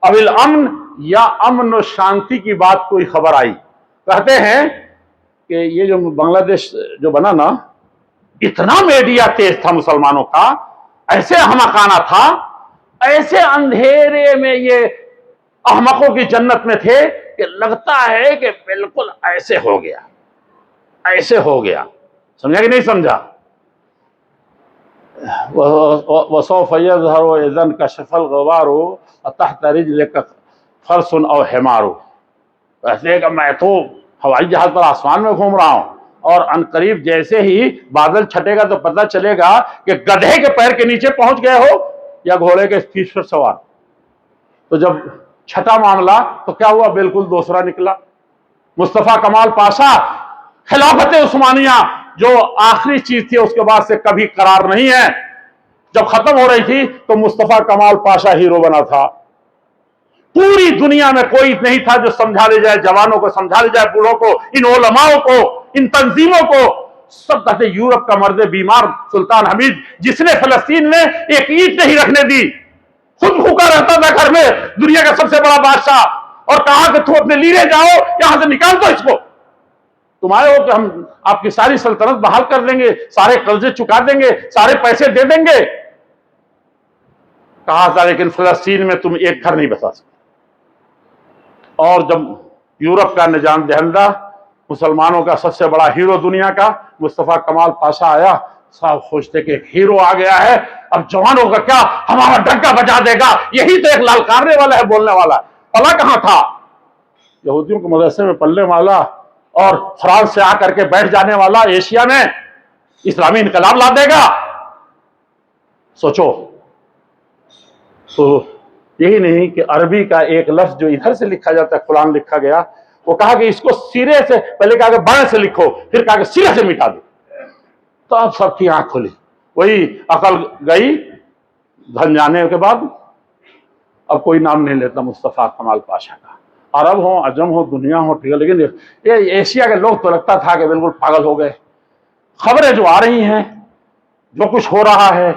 اب الامن یا امن و شانتی کی بات کوئی خبر آئی، کہتے ہیں کہ یہ جو بنگلہ دیش جو بنا نا، اتنا میڈیا تیز تھا مسلمانوں کا، ایسے احمقانہ تھا، ایسے اندھیرے میں یہ احمقوں کی جنت میں تھے کہ لگتا ہے کہ بالکل ایسے ہو گیا، ایسے ہو گیا۔ سمجھا کہ نہیں سمجھا؟ وَسَوْفَ يَظْهَرُ إِذَا انْكَشَفَ الْغِبَارُ تَحْتَ رِجْلِكَ فَرْسٌ أَوْ حِمَارٌ۔ ایسے کہ میں تو ہوائی جہاز پر آسمان میں گھوم رہا ہوں، اور عنقریب جیسے ہی بادل چھٹے گا تو پتہ چلے گا کہ گدھے کے پیر کے نیچے پہنچ گئے ہو یا گھوڑے کے پیٹھ پر سوار۔ تو جب چھٹا معاملہ تو کیا ہوا؟ بالکل دوسرا نکلا۔ مصطفیٰ کمال پاشا، خلافت عثمانیہ جو آخری چیز تھی اس کے بعد سے کبھی قرار نہیں ہے، جب ختم ہو رہی تھی تو مصطفیٰ کمال پاشا ہیرو بنا تھا۔ پوری دنیا میں کوئی نہیں تھا جو سمجھا لے جائے، جوانوں کو سمجھا لے جائے، بوڑھوں کو، ان علماؤں کو، ان تنظیموں کو۔ سب کہتے یورپ کا مرد بیمار سلطان حمید، جس نے فلسطین میں ایک اینٹ نہیں رکھنے دی، خود بھوکا رہتا تھا گھر میں، دنیا کا سب سے بڑا بادشاہ، اور کہا کہ تم اپنے لیرے جاؤ، یہاں سے نکال دو اس کو، تم آئے ہو کہ ہم آپ کی ساری سلطنت بحال کر دیں گے، سارے قرضے چکا دیں گے، سارے پیسے دے دیں گے۔ کہا تھا لیکن فلسطین میں تم ایک گھر نہیں بسا سکتے۔ اور جب یورپ کا نجات دہندہ، مسلمانوں کا سب سے بڑا ہیرو دنیا کا مصطفیٰ کمال پاشا آیا، صاحب خوش تھے کہ ایک ہیرو آ گیا ہے، اب جوانوں کا کیا، ہمارا ڈنکا بجا دے گا، یہی تو ایک للکارنے والا ہے، بولنے والا ہے۔ پلا کہاں تھا؟ یہودیوں کے مدرسے میں پلنے والا اور فرانس سے آ کر کے بیٹھ جانے والا، ایشیا میں اسلامی انقلاب لا دے گا۔ سوچو، تو یہی نہیں کہ عربی کا ایک لفظ جو ادھر سے لکھا جاتا ہے، قرآن لکھا گیا، وہ کہا کہ اس کو سرے سے، پہلے کہا کہ بائیں سے لکھو، پھر کہا کہ سرے سے مٹا دو۔ تو اب سب کی آنکھ کھلی، وہی عقل گئی دھن جانے کے بعد، اب کوئی نام نہیں لیتا مصطفیٰ کمال پاشا کا، عرب ہوں، عجم ہوں، دنیا ہوں، ٹھیک ہے، لیکن یہ ایشیا کے لوگ تو لگتا تھا کہ بالکل پاگل ہو گئے۔ خبریں جو آ رہی ہیں، جو کچھ ہو رہا ہے،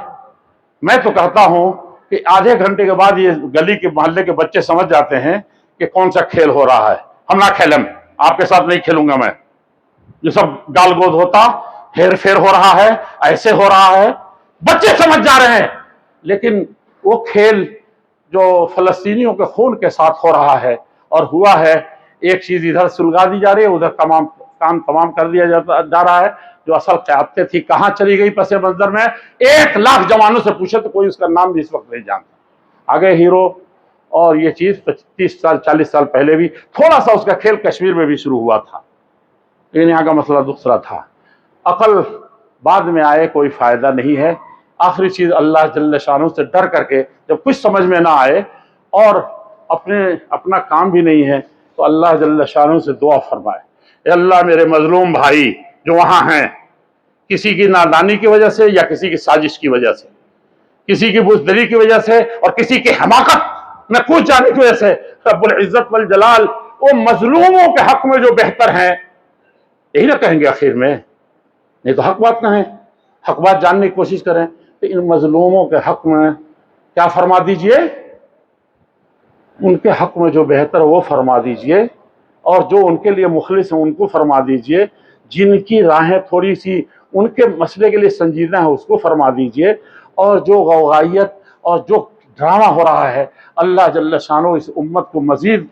میں تو کہتا ہوں کہ آدھے گھنٹے کے بعد یہ گلی کے محلے کے بچے سمجھ جاتے ہیں کہ کون سا کھیل ہو رہا ہے۔ ہم نہ کھیلیں، آپ کے ساتھ نہیں کھیلوں گا میں، یہ سب گال گود ہوتا، ہیر پھیر ہو رہا ہے، ایسے ہو رہا ہے، بچے سمجھ جا رہے ہیں۔ لیکن وہ کھیل جو فلسطینیوں کے خون کے ساتھ ہو رہا ہے اور ہوا ہے، ایک چیز ادھر سلگا دی جا رہی ہے، ادھر کام تمام کر دیا جا رہا ہے۔ جو اصل قیادتیں تھی کہاں چلی گئی پس منظر میں؟ 1,00,000 جوانوں سے پوچھے تو کوئی اس کا نام بھی اس وقت نہیں جانتا۔ آگے ہیرو، اور یہ چیز 30 سال 40 سال پہلے بھی تھوڑا سا اس کا کھیل کشمیر میں بھی شروع ہوا تھا، لیکن یہاں کا مسئلہ دوسرا تھا۔ عقل بعد میں آئے کوئی فائدہ نہیں ہے۔ آخری چیز اللہ جل شانہ سے ڈر کر کے جب کچھ سمجھ میں نہ آئے اور اپنا کام بھی نہیں ہے تو اللہ جل شانہ سے دعا فرمائے، اے اللہ میرے مظلوم بھائی جو وہاں ہیں، کسی کی نادانی کی وجہ سے یا کسی کی سازش کی وجہ سے، کسی کی بزدلی کی وجہ سے اور کسی کی حماقت میں کچھ جانے کی وجہ سے، رب العزت والجلال وہ مظلوموں کے حق میں جو بہتر ہیں، یہی نہ کہیں گے آخر میں، نہیں تو حق بات کہیں، حق بات جاننے کی کوشش کریں، تو ان مظلوموں کے حق میں کیا فرما دیجئے؟ ان کے حق میں جو بہتر وہ فرما دیجئے، اور جو ان کے لیے مخلص ہیں ان کو فرما دیجئے، جن کی راہیں تھوڑی سی ان کے مسئلے کے لیے سنجیدہ ہیں اس کو فرما دیجئے، اور جو غوغائیت اور جو ڈرامہ ہو رہا ہے، اللہ جل شانہ اس امت کو مزید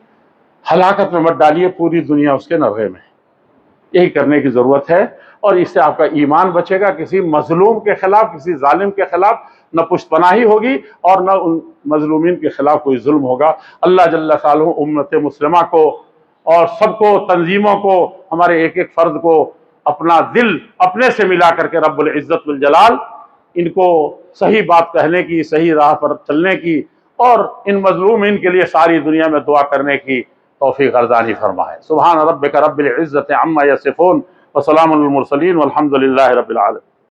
ہلاکت میں مت ڈالیے، پوری دنیا اس کے نرغے میں۔ یہی کرنے کی ضرورت ہے، اور اس سے آپ کا ایمان بچے گا، کسی مظلوم کے خلاف، کسی ظالم کے خلاف نہ پشت پناہی ہوگی اور نہ ان مظلومین کے خلاف کوئی ظلم ہوگا۔ اللہ جل شانہ امت مسلمہ کو اور سب کو، تنظیموں کو، ہمارے ایک ایک فرد کو اپنا دل اپنے سے ملا کر کے رب العزت والجلال ان کو صحیح بات کہنے کی، صحیح راہ پر چلنے کی، اور ان مظلومین کے لیے ساری دنیا میں دعا کرنے کی توفیق ارزانی فرمائے۔ سبحان ربک رب العزت عما یصفون وسلام علی المرسلین والحمد للہ رب العالمین۔